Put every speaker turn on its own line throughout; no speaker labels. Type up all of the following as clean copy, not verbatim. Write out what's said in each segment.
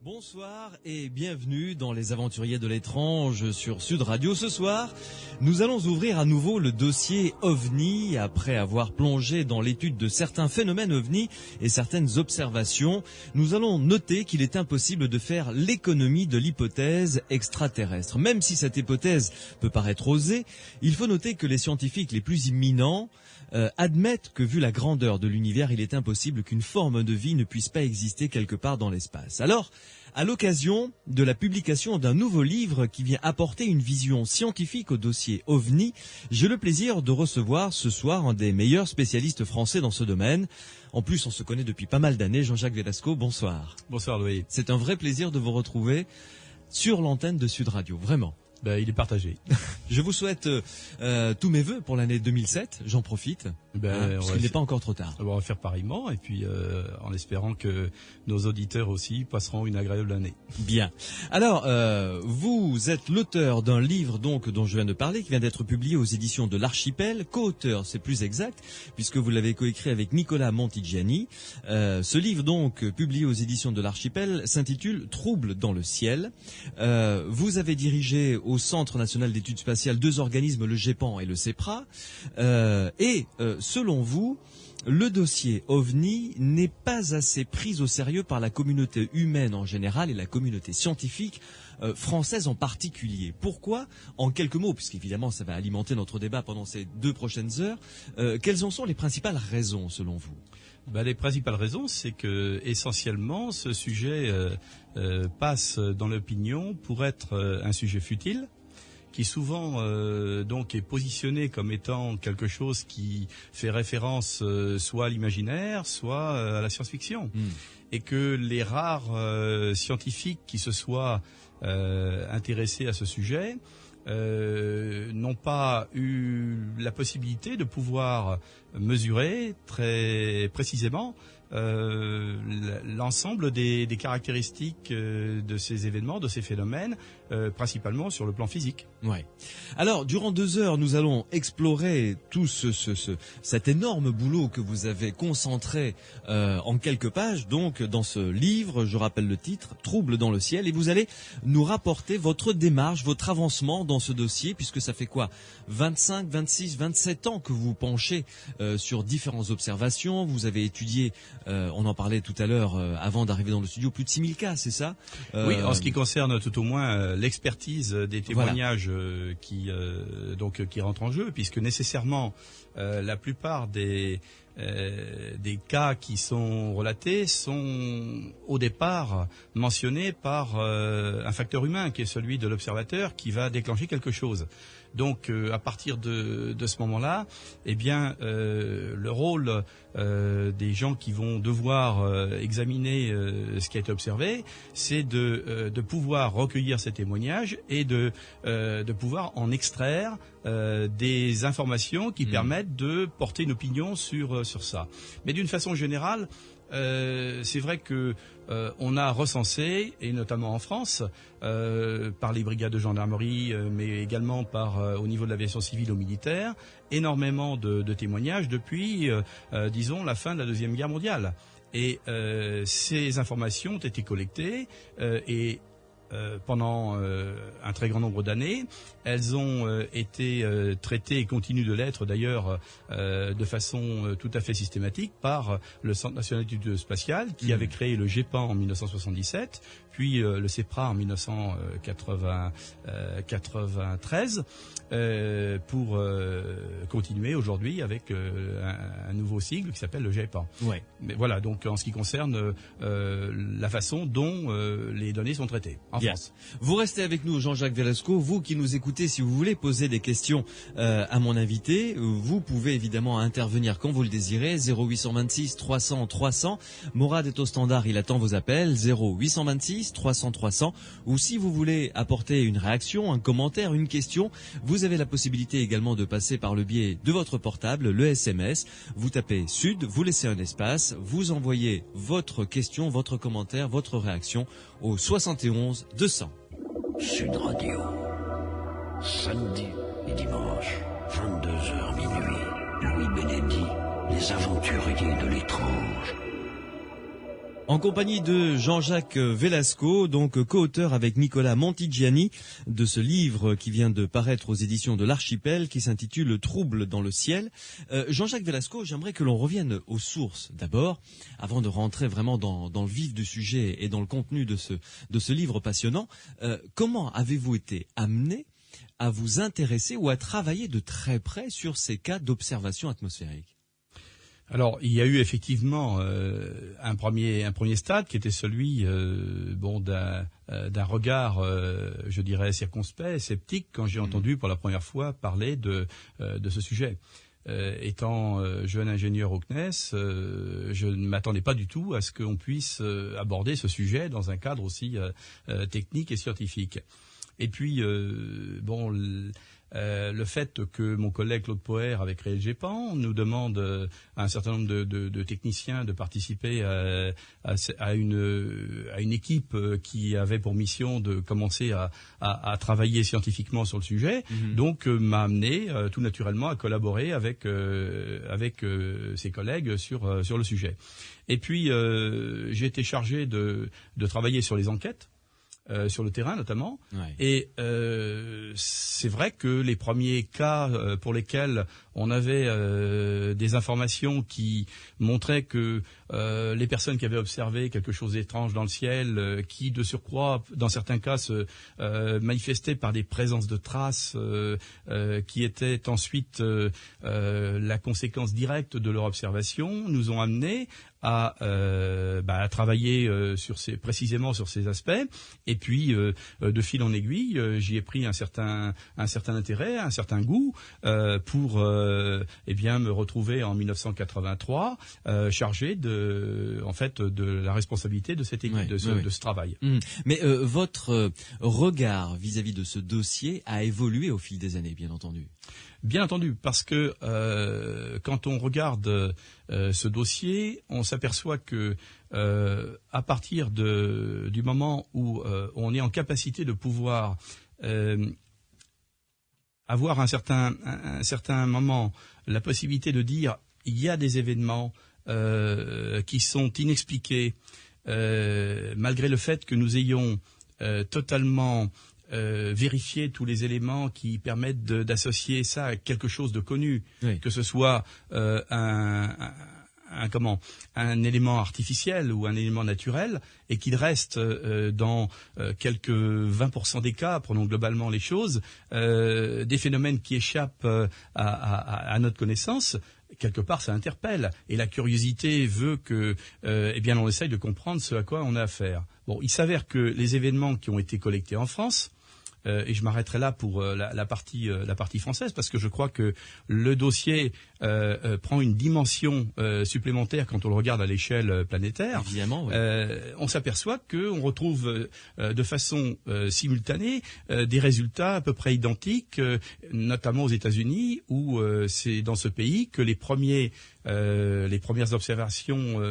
Bonsoir et bienvenue dans Les Aventuriers de l'étrange sur Sud Radio. Ce soir, nous allons ouvrir à nouveau le dossier OVNI après avoir plongé dans l'étude de certains phénomènes OVNI et certaines observations. Nous allons noter qu'il est impossible de faire l'économie de l'hypothèse extraterrestre. Même si cette hypothèse peut paraître osée, il faut noter que les scientifiques les plus imminents admettent que vu la grandeur de l'univers, il est impossible qu'une forme de vie ne puisse pas exister quelque part dans l'espace. Alors, à l'occasion de la publication d'un nouveau livre qui vient apporter une vision scientifique au dossier OVNI, j'ai le plaisir de recevoir ce soir un des meilleurs spécialistes français dans ce domaine. En plus, on se connaît depuis pas mal d'années. Jean-Jacques Velasco, bonsoir.
Bonsoir Louis.
C'est un vrai plaisir de vous retrouver sur l'antenne de Sud Radio, vraiment.
Il est partagé.
Je vous souhaite tous mes vœux pour l'année 2007, j'en profite, parce qu'il n'est pas encore trop tard.
On va faire pareillement et puis en espérant que nos auditeurs aussi passeront une agréable année.
Bien. Alors, vous êtes l'auteur d'un livre donc dont je viens de parler, qui vient d'être publié aux éditions de l'Archipel, co-auteur, c'est plus exact, puisque vous l'avez coécrit avec Nicolas Montigiani. Ce livre donc, publié aux éditions de l'Archipel, s'intitule « Troubles dans le ciel ». Vous avez dirigé au Centre national d'études spatiales deux organismes, le GEPAN et le CEPRA, selon vous, le dossier OVNI n'est pas assez pris au sérieux par la communauté humaine en général et la communauté scientifique française en particulier. Pourquoi? En quelques mots, puisqu'évidemment ça va alimenter notre débat pendant ces 2 prochaines heures, quelles en sont les principales raisons selon vous?
Les principales raisons, c'est que essentiellement ce sujet passe dans l'opinion pour être un sujet futile, qui souvent donc est positionné comme étant quelque chose qui fait référence soit à l'imaginaire, soit à la science-fiction, et que les rares scientifiques qui se soient intéressés à ce sujet n'ont pas eu la possibilité de pouvoir mesurer très précisément l'ensemble des caractéristiques de ces événements, de ces phénomènes, principalement sur le plan physique.
Ouais. Alors, durant 2 heures, nous allons explorer tout cet énorme boulot que vous avez concentré en quelques pages, donc dans ce livre, je rappelle le titre, Troubles dans le ciel, et vous allez nous rapporter votre démarche, votre avancement dans ce dossier, puisque ça fait quoi, 25, 26, 27 ans que vous penchez sur différentes observations, vous avez étudié, on en parlait tout à l'heure avant d'arriver dans le studio, plus de 6000 cas, c'est ça?
Oui, en ce qui concerne tout au moins l'expertise des témoignages qui rentrent en jeu, puisque nécessairement la plupart des cas qui sont relatés sont au départ mentionnés par un facteur humain qui est celui de l'observateur qui va déclencher quelque chose. Donc à partir de ce moment-là, le rôle des gens qui vont devoir examiner ce qui a été observé, c'est de pouvoir recueillir ces témoignages et de pouvoir en extraire des informations qui permettent de porter une opinion sur ça. Mais d'une façon générale, c'est vrai que on a recensé, et notamment en France, par les brigades de gendarmerie, mais également au niveau de l'aviation civile ou militaire, énormément de témoignages depuis, disons, la fin de la Deuxième Guerre mondiale. Et ces informations ont été collectées pendant un très grand nombre d'années. Elles ont été traitées et continuent de l'être d'ailleurs de façon tout à fait systématique par le Centre national d'études spatiales qui avait créé le GEPAN en 1977, puis le CEPRA en 1993 pour continuer aujourd'hui avec un nouveau sigle qui s'appelle le GEPAN.
Ouais.
Mais voilà, donc en ce qui concerne la façon dont les données sont traitées en France.
Vous restez avec nous, Jean-Jacques Velasco. Vous qui nous écoutez, si vous voulez poser des questions à mon invité, vous pouvez évidemment intervenir quand vous le désirez. 0826 300 300. Morad est au standard, il attend vos appels. 0826 300 300. Ou si vous voulez apporter une réaction, un commentaire, une question, vous avez la possibilité également de passer par le biais de votre portable, le SMS. Vous tapez Sud, vous laissez un espace, vous envoyez votre question, votre commentaire, votre réaction au 71 200.
Sud Radio, samedi et dimanche, 22h minuit. Louis Bénédit, les aventuriers de l'étrange.
En compagnie de Jean-Jacques Velasco, donc co-auteur avec Nicolas Montigiani de ce livre qui vient de paraître aux éditions de l'Archipel, qui s'intitule Le trouble dans le ciel. Jean-Jacques Velasco, j'aimerais que l'on revienne aux sources d'abord, avant de rentrer vraiment dans le vif du sujet et dans le contenu de ce livre passionnant. Comment avez-vous été amené à vous intéresser ou à travailler de très près sur ces cas d'observation atmosphérique ?
Alors, il y a eu effectivement un premier stade qui était celui d'un regard, je dirais, circonspect, sceptique, quand j'ai entendu pour la première fois parler de ce sujet. Étant jeune ingénieur au CNES, je ne m'attendais pas du tout à ce qu'on puisse aborder ce sujet dans un cadre aussi technique et scientifique. Et puis, le fait que mon collègue Claude Poher avec Réel Gépan nous demande à un certain nombre de techniciens de participer à une équipe qui avait pour mission de commencer à travailler scientifiquement sur le sujet, donc m'a amené tout naturellement à collaborer avec ses collègues sur le sujet. Et puis j'ai été chargé de travailler sur les enquêtes. Sur le terrain notamment, ouais. Et c'est vrai que les premiers cas pour lesquels on avait des informations qui montraient que les personnes qui avaient observé quelque chose d'étrange dans le ciel, qui de surcroît dans certains cas se manifestaient par des présences de traces qui étaient ensuite la conséquence directe de leur observation, nous ont amenés à travailler précisément sur ces aspects. Et puis, de fil en aiguille, j'y ai pris un certain intérêt, un certain goût pour me retrouver en 1983 chargé de la responsabilité de cette équipe, de ce travail.
Mais votre regard vis-à-vis de ce dossier a évolué au fil des années, bien entendu.
Bien entendu, parce que quand on regarde ce dossier, on s'aperçoit que à partir du moment où on est en capacité de pouvoir avoir un certain moment la possibilité de dire il y a des événements qui sont inexpliqués malgré le fait que nous ayons totalement vérifier tous les éléments qui permettent d'associer ça à quelque chose de connu, oui. Que ce soit un élément artificiel ou un élément naturel, et qu'il reste dans quelques 20% des cas, prenons globalement les choses, des phénomènes qui échappent à notre connaissance. Quelque part, ça interpelle, et la curiosité veut que, on essaye de comprendre ce à quoi on a affaire. Bon, il s'avère que les événements qui ont été collectés en France, et je m'arrêterai là pour la partie française, parce que je crois que le dossier prend une dimension supplémentaire quand on le regarde à l'échelle planétaire.
Évidemment, oui.
On s'aperçoit qu'on retrouve de façon simultanée des résultats à peu près identiques, notamment aux États-Unis, où c'est dans ce pays que les premières observations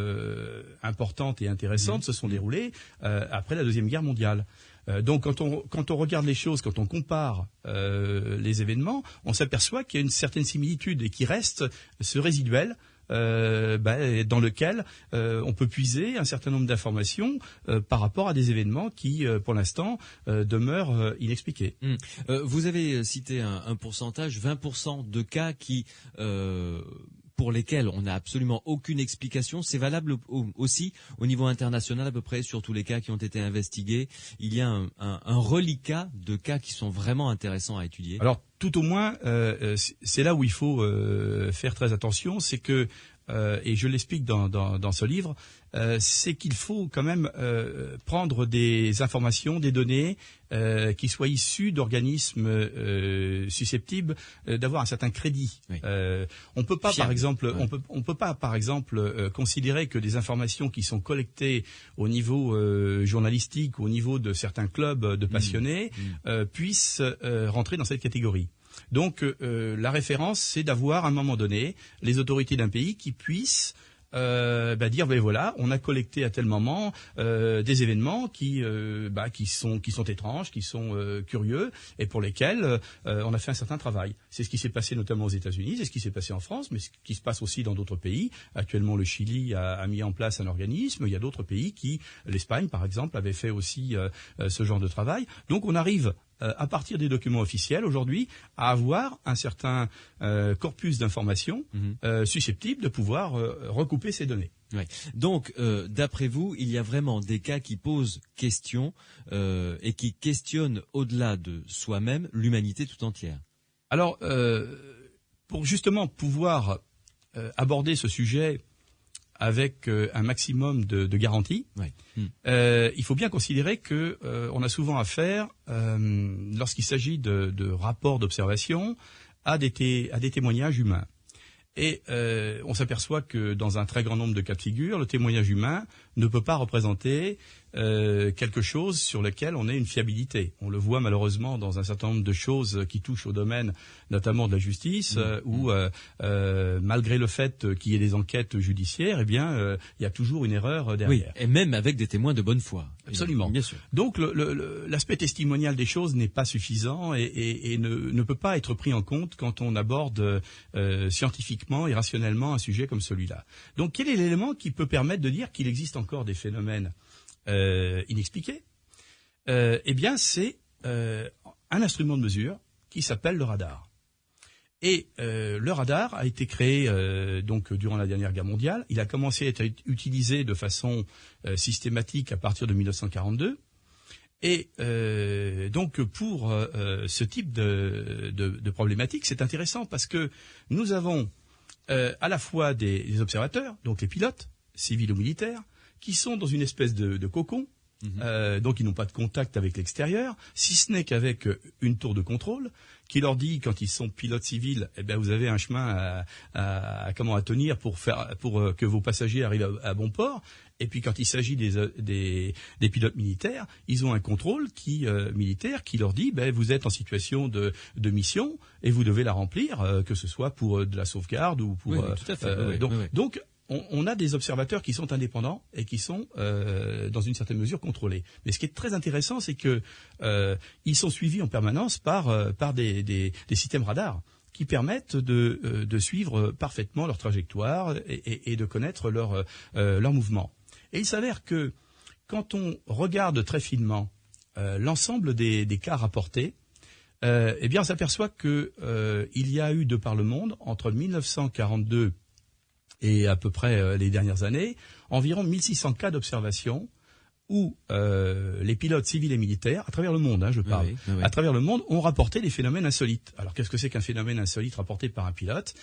importantes et intéressantes se sont déroulées après la Deuxième Guerre mondiale. Donc quand on regarde les choses, quand on compare les événements, on s'aperçoit qu'il y a une certaine similitude et qu'il reste ce résiduel dans lequel on peut puiser un certain nombre d'informations par rapport à des événements qui, pour l'instant, demeurent inexpliqués.
Vous avez cité un pourcentage, 20% de cas qui pour lesquels on n'a absolument aucune explication. C'est valable aussi au niveau international à peu près sur tous les cas qui ont été investigués. Il y a un reliquat de cas qui sont vraiment intéressants à étudier.
Alors tout au moins, c'est là où il faut faire très attention, c'est que et je l'explique dans ce livre, c'est qu'il faut quand même prendre des informations, des données qui soient issues d'organismes susceptibles d'avoir un certain crédit. Oui. On peut pas, par exemple, on peut pas, par exemple, considérer que des informations qui sont collectées au niveau journalistique, au niveau de certains clubs de passionnés, puissent rentrer dans cette catégorie. Donc la référence, c'est d'avoir à un moment donné les autorités d'un pays qui puissent dire voilà, on a collecté à tel moment des événements qui sont étranges, qui sont curieux et pour lesquels on a fait un certain travail. C'est ce qui s'est passé notamment aux États-Unis, c'est ce qui s'est passé en France, mais ce qui se passe aussi dans d'autres pays. Actuellement, le Chili a mis en place un organisme. Il y a d'autres pays l'Espagne par exemple, avait fait aussi ce genre de travail. Donc on arrive à partir des documents officiels aujourd'hui, à avoir un certain corpus d'informations susceptible de pouvoir recouper ces données.
Ouais. Donc, d'après vous, il y a vraiment des cas qui posent question et qui questionnent au-delà de soi-même l'humanité tout entière.
Alors, pour justement pouvoir aborder ce sujet avec un maximum de garanties. Ouais. Il faut bien considérer que on a souvent affaire, lorsqu'il s'agit de rapports d'observation, à des témoignages humains. Et on s'aperçoit que dans un très grand nombre de cas de figure, le témoignage humain ne peut pas représenter quelque chose sur lequel on ait une fiabilité. On le voit malheureusement dans un certain nombre de choses qui touchent au domaine notamment de la justice, où malgré le fait qu'il y ait des enquêtes judiciaires, il y a toujours une erreur derrière.
Oui, et même avec des témoins de bonne foi.
Absolument.
Bien sûr.
Donc l'aspect testimonial des choses n'est pas suffisant et ne peut pas être pris en compte quand on aborde scientifiquement et rationnellement un sujet comme celui-là. Donc quel est l'élément qui peut permettre de dire qu'il existe encore des phénomènes inexpliqués? C'est un instrument de mesure qui s'appelle le radar. Et le radar a été créé donc durant la dernière guerre mondiale. Il a commencé à être utilisé de façon systématique à partir de 1942. Et donc pour ce type de problématique, c'est intéressant parce que nous avons à la fois des observateurs, donc les pilotes, civils ou militaires, qui sont dans une espèce de cocon, donc ils n'ont pas de contact avec l'extérieur, si ce n'est qu'avec une tour de contrôle, qui leur dit quand ils sont pilotes civils, vous avez un chemin à tenir pour que vos passagers arrivent à bon port. Et puis quand il s'agit des pilotes militaires, ils ont un contrôle militaire qui leur dit vous êtes en situation de mission et vous devez la remplir, que ce soit pour de la sauvegarde ou pour.
Oui, tout à fait.
Donc on a des observateurs qui sont indépendants et qui sont dans une certaine mesure contrôlés. Mais ce qui est très intéressant, c'est que ils sont suivis en permanence par des systèmes radars qui permettent de suivre parfaitement leur trajectoire et de connaître leur mouvement. Et il s'avère que quand on regarde très finement l'ensemble des cas rapportés, on s'aperçoit que il y a eu de par le monde entre 1942 et à peu près les dernières années, environ 1600 cas d'observation où les pilotes civils et militaires, à travers le monde, à travers le monde, ont rapporté des phénomènes insolites. Alors qu'est-ce que c'est qu'un phénomène insolite rapporté par un pilote ?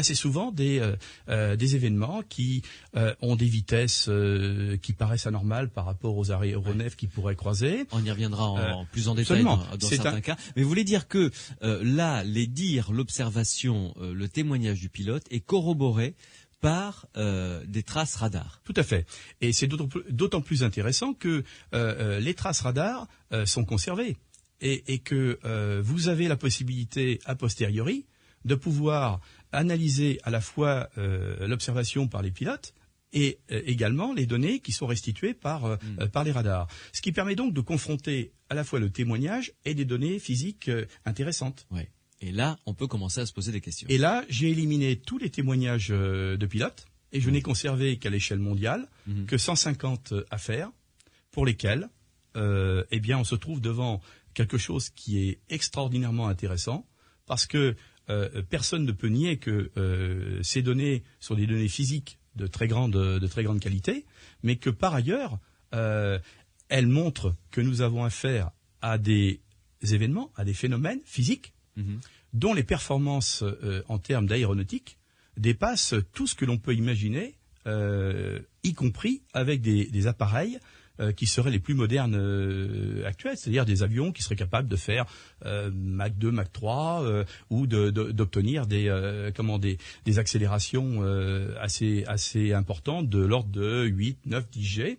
C'est souvent des événements qui ont des vitesses qui paraissent anormales par rapport aux aéronefs qui pourraient croiser.
On y reviendra en plus en détail dans certains cas. Mais vous voulez dire que là, l'observation, le témoignage du pilote est corroboré par des traces radar.
Tout à fait. Et c'est d'autant plus intéressant que les traces radar sont conservées et que vous avez la possibilité a posteriori de pouvoir analyser à la fois l'observation par les pilotes et également les données qui sont restituées par les radars. Ce qui permet donc de confronter à la fois le témoignage et des données physiques intéressantes.
Ouais. Et là, on peut commencer à se poser des questions.
Et là, j'ai éliminé tous les témoignages de pilotes et je n'ai conservé qu'à l'échelle mondiale que 150 affaires pour lesquelles on se trouve devant quelque chose qui est extraordinairement intéressant parce que personne ne peut nier que ces données sont des données physiques de très grande qualité, mais que par ailleurs, elles montrent que nous avons affaire à des événements, à des phénomènes physiques dont les performances en termes d'aéronautique dépassent tout ce que l'on peut imaginer, y compris avec des appareils qui seraient les plus modernes actuels, c'est-à-dire des avions qui seraient capables de faire Mach 2, Mach 3 ou d'obtenir des accélérations assez importantes de l'ordre de 8, 9, 10 G.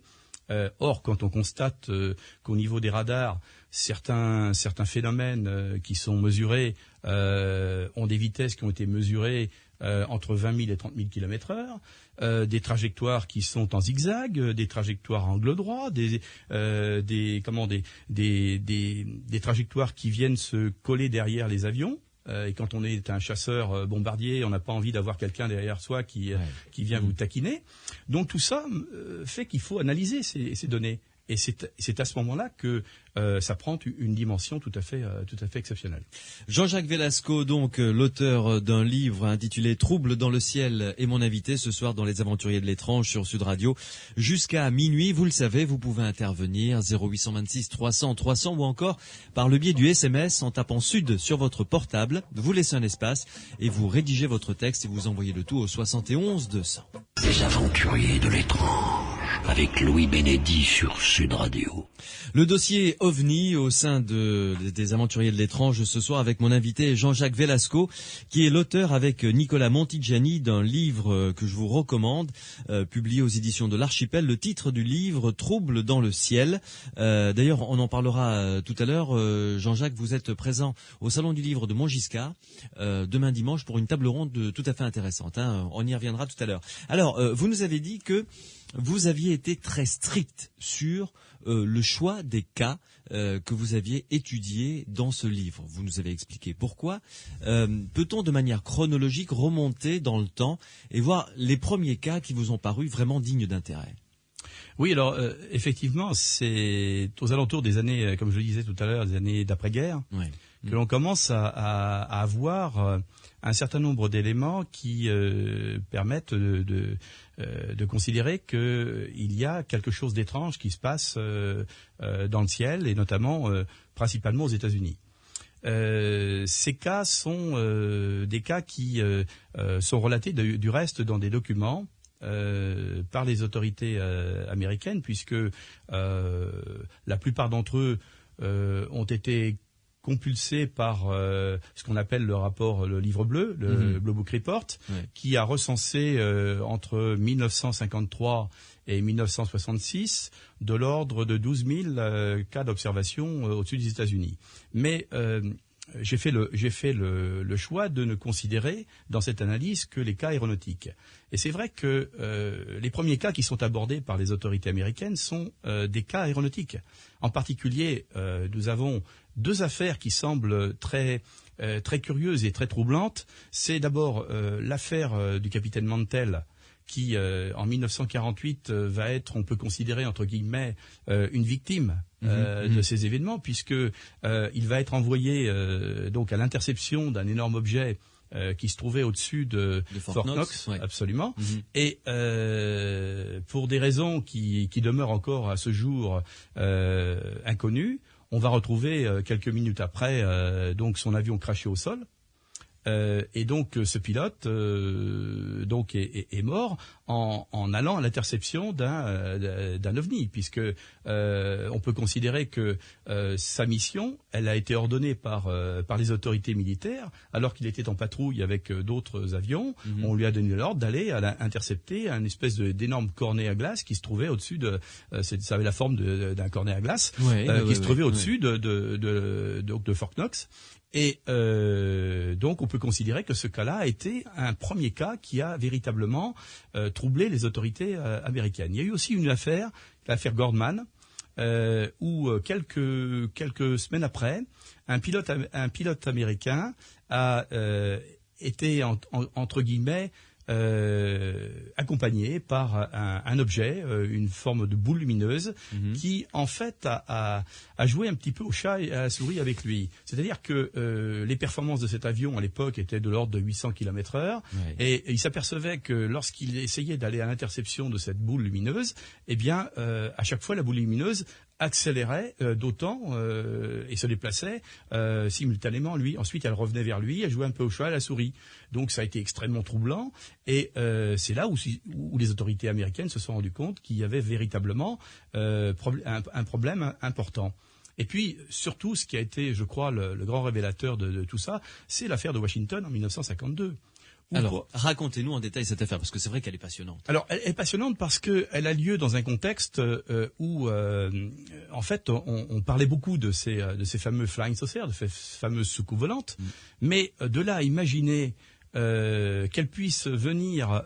Or, quand on constate qu'au niveau des radars, certains phénomènes qui sont mesurés ont des vitesses qui ont été mesurées entre 20 000 et 30 000 km/h, des trajectoires qui sont en zigzag, des trajectoires à angle droit, des trajectoires qui viennent se coller derrière les avions. Et quand on est un chasseur bombardier, on n'a pas envie d'avoir quelqu'un derrière soi qui vient vous taquiner. Donc tout ça fait qu'il faut analyser ces données. Et c'est à ce moment-là que ça prend une dimension tout à fait exceptionnelle.
Jean-Jacques Velasco, donc l'auteur d'un livre intitulé Troubles dans le ciel, est mon invité ce soir dans Les Aventuriers de l'étrange sur Sud Radio jusqu'à minuit. Vous le savez, vous pouvez intervenir 0826 300 300 ou encore par le biais du SMS en tapant Sud sur votre portable. Vous laissez un espace et vous rédigez votre texte et vous envoyez le tout au 71 200.
Les Aventuriers de l'étrange avec Louis Bénédy sur Sud Radio.
Le dossier OVNI au sein des Aventuriers de l'étrange ce soir avec mon invité Jean-Jacques Velasco, qui est l'auteur avec Nicolas Montigiani d'un livre que je vous recommande, publié aux éditions de l'Archipel. Le titre du livre, Troubles dans le ciel. D'ailleurs, on en parlera tout à l'heure. Jean-Jacques, vous êtes présent au Salon du Livre de Montgiscard demain dimanche pour une table ronde tout à fait intéressante. On y reviendra tout à l'heure. Alors, vous nous avez dit que vous aviez été très strict sur le choix des cas que vous aviez étudiés dans ce livre. Vous nous avez expliqué pourquoi. Peut-on de manière chronologique remonter dans le temps et voir les premiers cas qui vous ont paru vraiment dignes d'intérêt ?
Oui, alors effectivement, c'est aux alentours des années, comme je le disais tout à l'heure, des années d'après-guerre, que l'on commence à avoir un certain nombre d'éléments qui permettent de considérer qu'il y a quelque chose d'étrange qui se passe dans le ciel, et notamment principalement aux États-Unis. Ces cas sont des cas qui sont relatés du reste dans des documents par les autorités américaines, puisque la plupart d'entre eux ont été compulsés par ce qu'on appelle le livre bleu, le Blue Book Report, qui a recensé entre 1953 et 1966 de l'ordre de 12 000 cas d'observation au-dessus des États-Unis. Mais j'ai fait le choix de ne considérer dans cette analyse que les cas aéronautiques. Et c'est vrai que les premiers cas qui sont abordés par les autorités américaines sont des cas aéronautiques. En particulier, nous avons deux affaires qui semblent très curieuses et très troublantes. C'est d'abord l'affaire du capitaine Mantell, qui en 1948 va être, on peut considérer entre guillemets, une victime de ces événements, puisque il va être envoyé donc à l'interception d'un énorme objet qui se trouvait au-dessus de Fort Knox, absolument. Et pour des raisons qui demeurent encore à ce jour inconnues, on va retrouver quelques minutes après donc son avion crashé au sol. Et donc ce pilote donc est mort en allant à l'interception d'un ovni, puisque on peut considérer que sa mission, elle a été ordonnée par les autorités militaires alors qu'il était en patrouille avec d'autres avions. On lui a donné l'ordre d'aller intercepter un espèce d'énorme cornet à glace qui se trouvait au-dessus de ça avait la forme d'un cornet à glace qui se trouvait au-dessus de Fort Knox. Et donc on peut considérer que ce cas-là a été un premier cas qui a véritablement troublé les autorités américaines. Il y a eu aussi une affaire, l'affaire Gordman, où quelques semaines après, un pilote américain a été entre guillemets accompagné par un objet, une forme de boule lumineuse, qui en fait a joué un petit peu au chat et à la souris avec lui. C'est-à-dire que les performances de cet avion à l'époque étaient de l'ordre de 800 km/h, et il s'apercevait que lorsqu'il essayait d'aller à l'interception de cette boule lumineuse, eh bien à chaque fois la boule lumineuse accélérait d'autant et se déplaçait simultanément. Ensuite elle revenait vers lui, elle jouait un peu au chat et à la souris. Donc ça a été extrêmement troublant, et c'est là où les autorités américaines se sont rendues compte qu'il y avait véritablement un problème important. Et puis, surtout, ce qui a été, je crois, le grand révélateur de tout ça, c'est l'affaire de Washington en 1952,
Alors, racontez-nous en détail cette affaire, parce que c'est vrai qu'elle est passionnante.
Alors, elle est passionnante parce qu'elle a lieu dans un contexte où, en fait, on parlait beaucoup de ces fameux flying saucers, de ces fameuses soucoupes volantes, mais de là à imaginer qu'elle puisse venir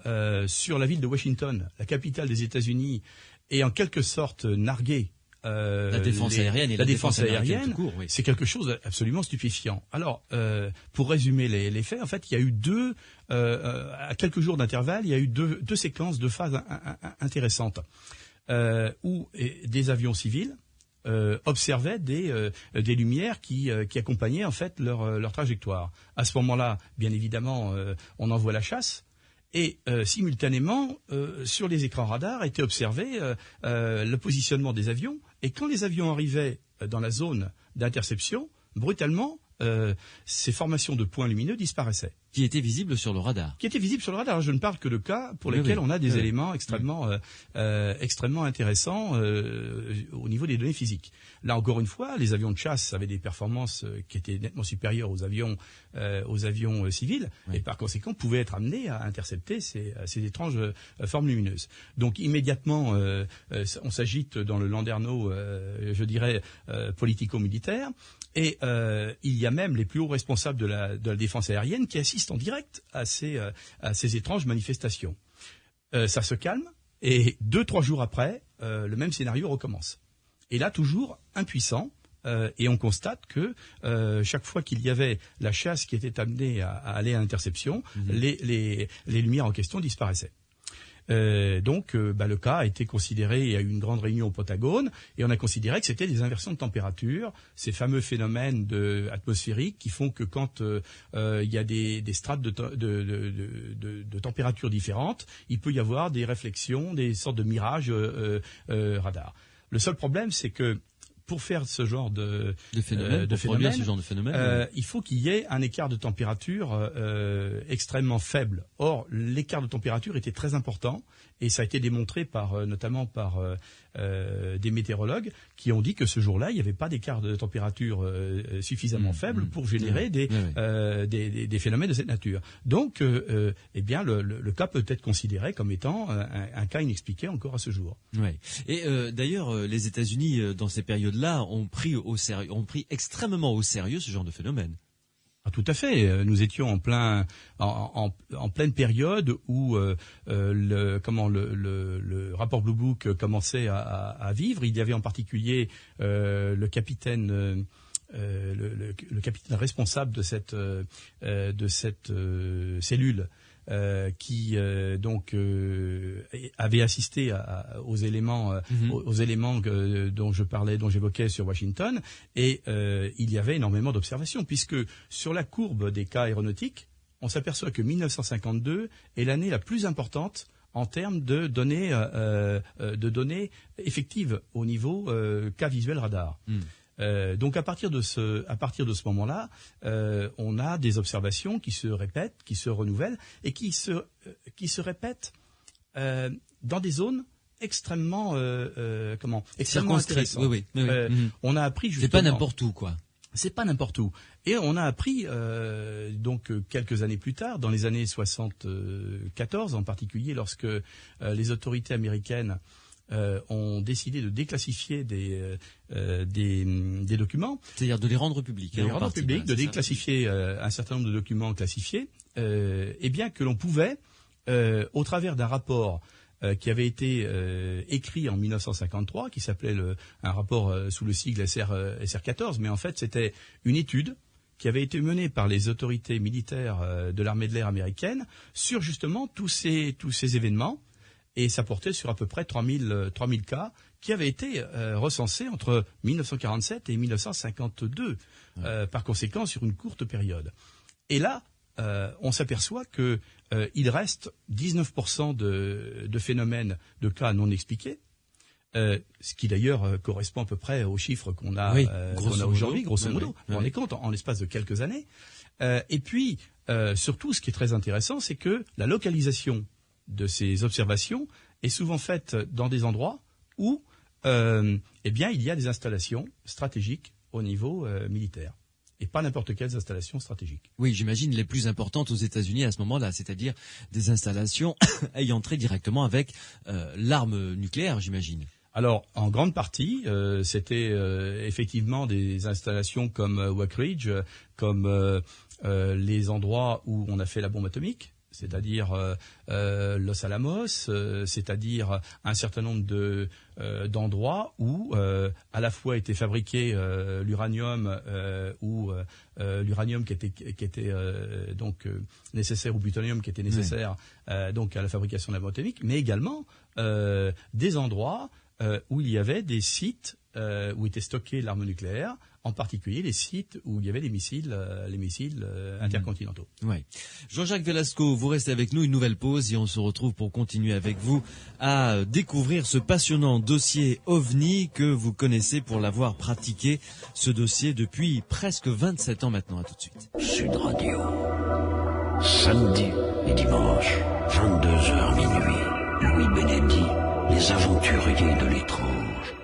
sur la ville de Washington, la capitale des États-Unis, et en quelque sorte narguer
la défense aérienne et la défense aérienne, tout court, oui.
C'est quelque chose d'absolument stupéfiant. Alors, pour résumer les faits, en fait, il y a eu à quelques jours d'intervalle, il y a eu deux séquences de phases intéressantes où des avions civils observaient des lumières qui accompagnaient en fait leur trajectoire. À ce moment-là, bien évidemment, on envoie la chasse. Et simultanément, sur les écrans radars était observé le positionnement des avions. Et quand les avions arrivaient dans la zone d'interception, brutalement, ces formations de points lumineux disparaissaient.
Qui étaient visibles sur le radar.
Alors, je ne parle que de cas pour lesquels on a des éléments extrêmement intéressants au niveau des données physiques. Là, encore une fois, les avions de chasse avaient des performances qui étaient nettement supérieures aux avions civils, et par conséquent pouvaient être amenés à intercepter ces étranges formes lumineuses. Donc immédiatement, on s'agite dans le landerneau, je dirais, politico-militaire. Et il y a même les plus hauts responsables de la défense aérienne qui assistent en direct à ces étranges manifestations. Ça se calme et 2-3 jours après, le même scénario recommence. Et là, toujours impuissant, et on constate que chaque fois qu'il y avait la chasse qui était amenée à aller à l'interception, les lumières en question disparaissaient. Donc, le cas a été considéré, il y a eu une grande réunion au Pentagone, et on a considéré que c'était des inversions de température, ces fameux phénomènes atmosphériques qui font que quand il y a des strates de température différentes, il peut y avoir des réflexions, des sortes de mirages radar. Le seul problème, c'est que pour faire ce genre de phénomène, il faut qu'il y ait un écart de température extrêmement faible. Or, l'écart de température était très important et ça a été démontré notamment par des météorologues qui ont dit que ce jour-là, il n'y avait pas d'écart de température suffisamment faible pour générer des phénomènes de cette nature. Donc, le cas peut être considéré comme étant un cas inexpliqué encore à ce jour.
Ouais. Et d'ailleurs, les États-Unis, dans ces périodes-là, ont pris extrêmement au sérieux ce genre de phénomène.
Ah, tout à fait. Nous étions en pleine période où le rapport Blue Book commençait à vivre. Il y avait en particulier le capitaine responsable de cette cellule qui avait assisté aux éléments dont j'évoquais sur Washington, et il y avait énormément d'observations puisque sur la courbe des cas aéronautiques, on s'aperçoit que 1952 est l'année la plus importante en termes de données effectives au niveau cas visuel radar. Donc à partir de ce moment-là, on a des observations qui se répètent, qui se renouvellent et qui se répètent dans des zones extrêmement intéressantes.
Oui.
On a appris justement.
C'est pas n'importe où, quoi.
C'est pas n'importe où. Et on a appris quelques années plus tard, dans les années 74 en particulier, lorsque les autorités américaines ont décidé de déclassifier des documents.
C'est-à-dire de les rendre publics.
De déclassifier un certain nombre de documents classifiés, et bien que l'on pouvait, au travers d'un rapport qui avait été écrit en 1953, qui s'appelait un rapport sous le sigle SR14, mais en fait c'était une étude qui avait été menée par les autorités militaires de l'armée de l'air américaine sur justement tous ces événements. Et ça portait sur à peu près 3000 cas qui avaient été recensés entre 1947 et 1952, par conséquent sur une courte période. Et là, on s'aperçoit que il reste 19% de phénomènes de cas non expliqués, ce qui d'ailleurs correspond à peu près aux chiffres qu'on a aujourd'hui, grosso modo. Vous vous rendez compte, en l'espace de quelques années. Et puis, surtout, ce qui est très intéressant, c'est que la localisation de ces observations est souvent faite dans des endroits où il y a des installations stratégiques au niveau militaire. et pas n'importe quelles installations stratégiques.
Oui, j'imagine les plus importantes aux États-Unis à ce moment-là, c'est-à-dire des installations ayant trait directement avec l'arme nucléaire, j'imagine.
Alors, en grande partie, c'était effectivement des installations comme Oak Ridge, comme les endroits où on a fait la bombe atomique, c'est-à-dire Los Alamos, c'est-à-dire un certain nombre d'endroits où à la fois était fabriqué l'uranium ou l'uranium qui était donc nécessaire, ou plutonium qui était nécessaire donc à la fabrication de la bombe atomique, mais également des endroits où il y avait des sites où était stockée l'arme nucléaire, en particulier les sites où il y avait les missiles intercontinentaux.
Ouais. Jean-Jacques Velasco, vous restez avec nous, une nouvelle pause et on se retrouve pour continuer avec vous à découvrir ce passionnant dossier OVNI que vous connaissez pour l'avoir pratiqué, ce dossier depuis presque 27 ans maintenant. À tout de suite.
Sud Radio. Samedi et dimanche, 22h minuit. Louis Bénédy, les aventuriers de l'étrange.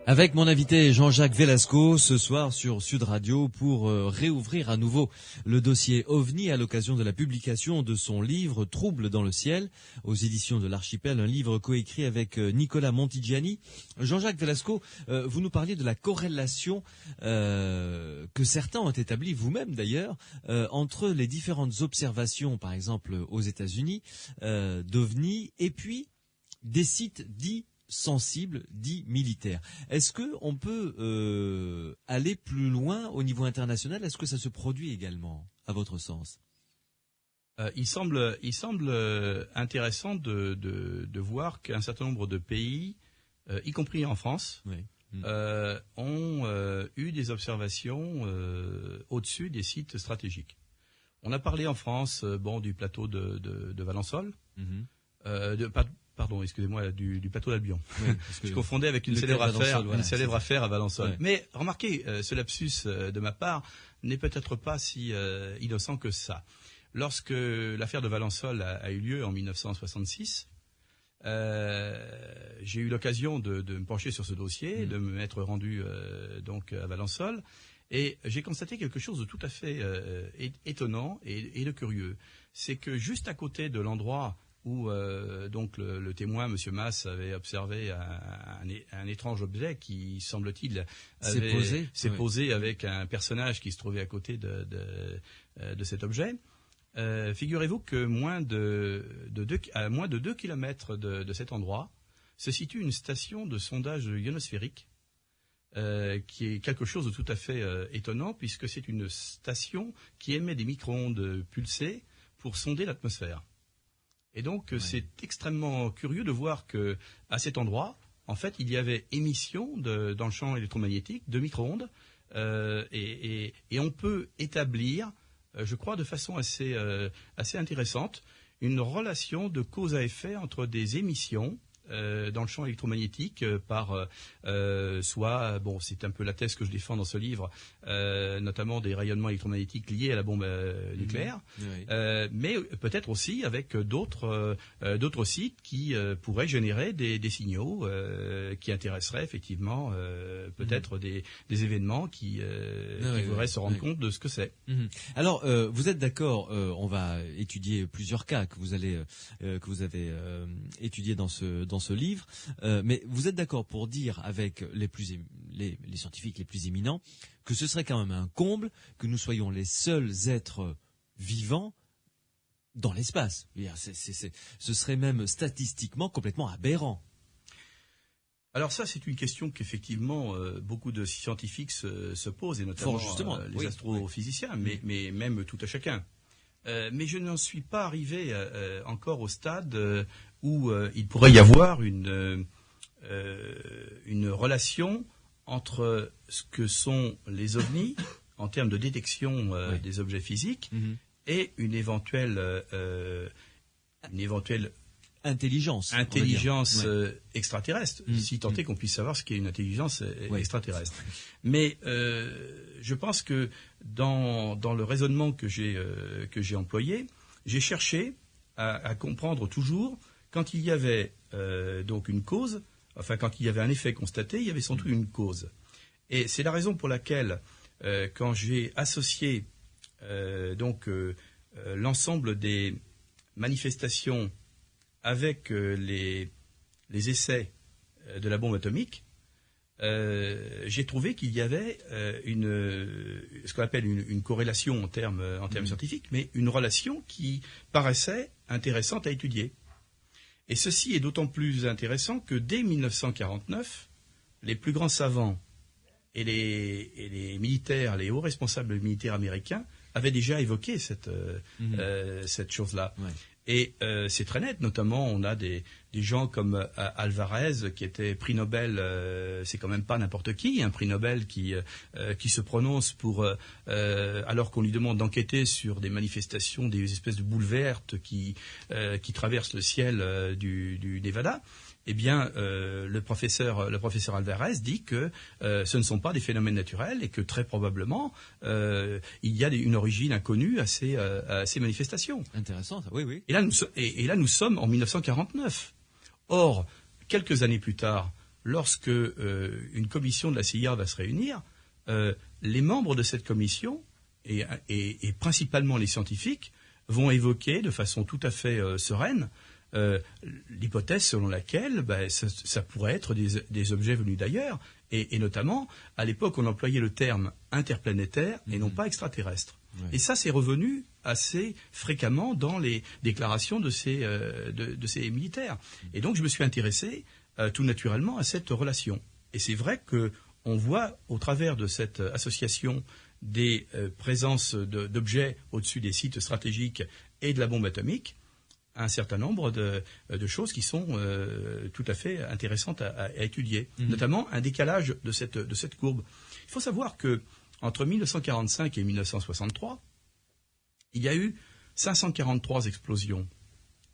Avec mon invité Jean-Jacques Velasco ce soir sur Sud Radio pour réouvrir à nouveau le dossier OVNI à l'occasion de la publication de son livre Troubles dans le ciel aux éditions de l'Archipel, un livre coécrit avec Nicolas Montigiani. Jean-Jacques Velasco, vous nous parliez de la corrélation que certains ont établie, vous-même d'ailleurs, entre les différentes observations, par exemple aux États-Unis, d'OVNI et puis des sites dits sensibles, dits militaires. Est-ce que on peut aller plus loin au niveau international? Est-ce que ça se produit également, à votre sens?
Il semble intéressant de voir qu'un certain nombre de pays, y compris en France, ont eu des observations au-dessus des sites stratégiques. On a parlé en France du plateau de Valensole, pardon, excusez-moi, du plateau d'Albion. Oui, je confondais avec une célèbre affaire à Valensole. Ouais. Mais remarquez, ce lapsus de ma part n'est peut-être pas si innocent que ça. Lorsque l'affaire de Valensole a eu lieu en 1966, j'ai eu l'occasion de me pencher sur ce dossier, de me m'être rendu donc à Valensole, et j'ai constaté quelque chose de tout à fait étonnant et de curieux. C'est que juste à côté de l'endroit où donc le témoin, M. Masse, avait observé un étrange objet qui, semble-t-il, s'est posé avec un personnage qui se trouvait à côté de cet objet. Figurez-vous que à moins de 2 kilomètres de cet endroit se situe une station de sondage ionosphérique qui est quelque chose de tout à fait étonnant, puisque c'est une station qui émet des micro-ondes pulsées pour sonder l'atmosphère. Et donc, c'est extrêmement curieux de voir que à cet endroit, en fait, il y avait émission dans le champ électromagnétique de micro-ondes, et on peut établir, je crois, de façon assez intéressante, une relation de cause à effet entre des émissions dans le champ électromagnétique par soit, c'est un peu la thèse que je défends dans ce livre, notamment des rayonnements électromagnétiques liés à la bombe nucléaire, mais peut-être aussi avec d'autres sites qui pourraient générer des signaux qui intéresseraient effectivement peut-être des événements qui voudraient se rendre compte de ce que c'est.
Alors, vous êtes d'accord, on va étudier plusieurs cas que vous avez étudiés dans ce livre, mais vous êtes d'accord pour dire avec les scientifiques les plus éminents que ce serait quand même un comble que nous soyons les seuls êtres vivants dans l'espace. Ce serait même statistiquement complètement aberrant.
Alors ça, c'est une question qu'effectivement beaucoup de scientifiques se posent, et notamment les astrophysiciens, mais même tout à chacun. Mais je n'en suis pas arrivé encore au stade où il pourrait y avoir une relation entre ce que sont les ovnis en termes de détection des objets physiques et une éventuelle
intelligence
extraterrestre, si tant est qu'on puisse savoir ce qu'est une intelligence extraterrestre. Mais je pense que dans le raisonnement que j'ai employé, j'ai cherché à comprendre toujours quand il y avait donc une cause, enfin quand il y avait un effet constaté, il y avait sans doute une cause. Et c'est la raison pour laquelle quand j'ai associé l'ensemble des manifestations avec les essais de la bombe atomique, j'ai trouvé qu'il y avait ce qu'on appelle une corrélation en termes scientifiques, mais une relation qui paraissait intéressante à étudier. Et ceci est d'autant plus intéressant que dès 1949, les plus grands savants et les militaires, les hauts responsables militaires américains avaient déjà évoqué cette chose-là. Ouais. Et c'est très net, notamment on a des gens comme Alvarez qui était prix Nobel, c'est quand même pas n'importe qui, un prix Nobel qui se prononce pour alors qu'on lui demande d'enquêter sur des manifestations, des espèces de boules vertes qui traversent le ciel du Nevada. Eh bien, le professeur Alvarez dit que ce ne sont pas des phénomènes naturels et que très probablement il y a une origine inconnue à ces manifestations.
Intéressant, oui, oui.
Et là, nous sommes en 1949. Or, quelques années plus tard, lorsque une commission de la CIA va se réunir, les membres de cette commission et principalement les scientifiques vont évoquer de façon tout à fait sereine l'hypothèse selon laquelle ça pourrait être des objets venus d'ailleurs, et notamment, à l'époque, on employait le terme interplanétaire et non pas extraterrestre. Ouais. Et ça, c'est revenu assez fréquemment dans les déclarations de ces militaires. Et donc, je me suis intéressé tout naturellement à cette relation. Et c'est vrai qu'on voit, au travers de cette association des présences d'objets au-dessus des sites stratégiques et de la bombe atomique, un certain nombre de choses qui sont tout à fait intéressantes à étudier, notamment un décalage de cette courbe. Il faut savoir que entre 1945 et 1963, il y a eu 543 explosions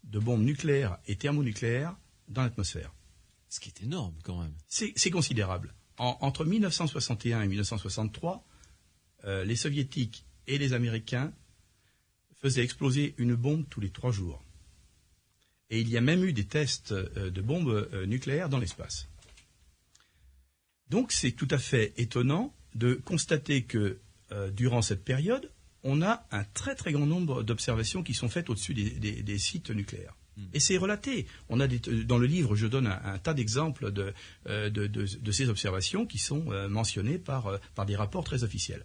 de bombes nucléaires et thermonucléaires dans l'atmosphère.
Ce qui est énorme quand même.
C'est considérable. Entre 1961 et 1963, les Soviétiques et les Américains faisaient exploser une bombe tous les 3 jours. Et il y a même eu des tests de bombes nucléaires dans l'espace. Donc c'est tout à fait étonnant de constater que durant cette période, on a un très très grand nombre d'observations qui sont faites au-dessus des sites nucléaires. Et c'est relaté. On a dans le livre, je donne un tas d'exemples de ces observations qui sont mentionnées par des rapports très officiels.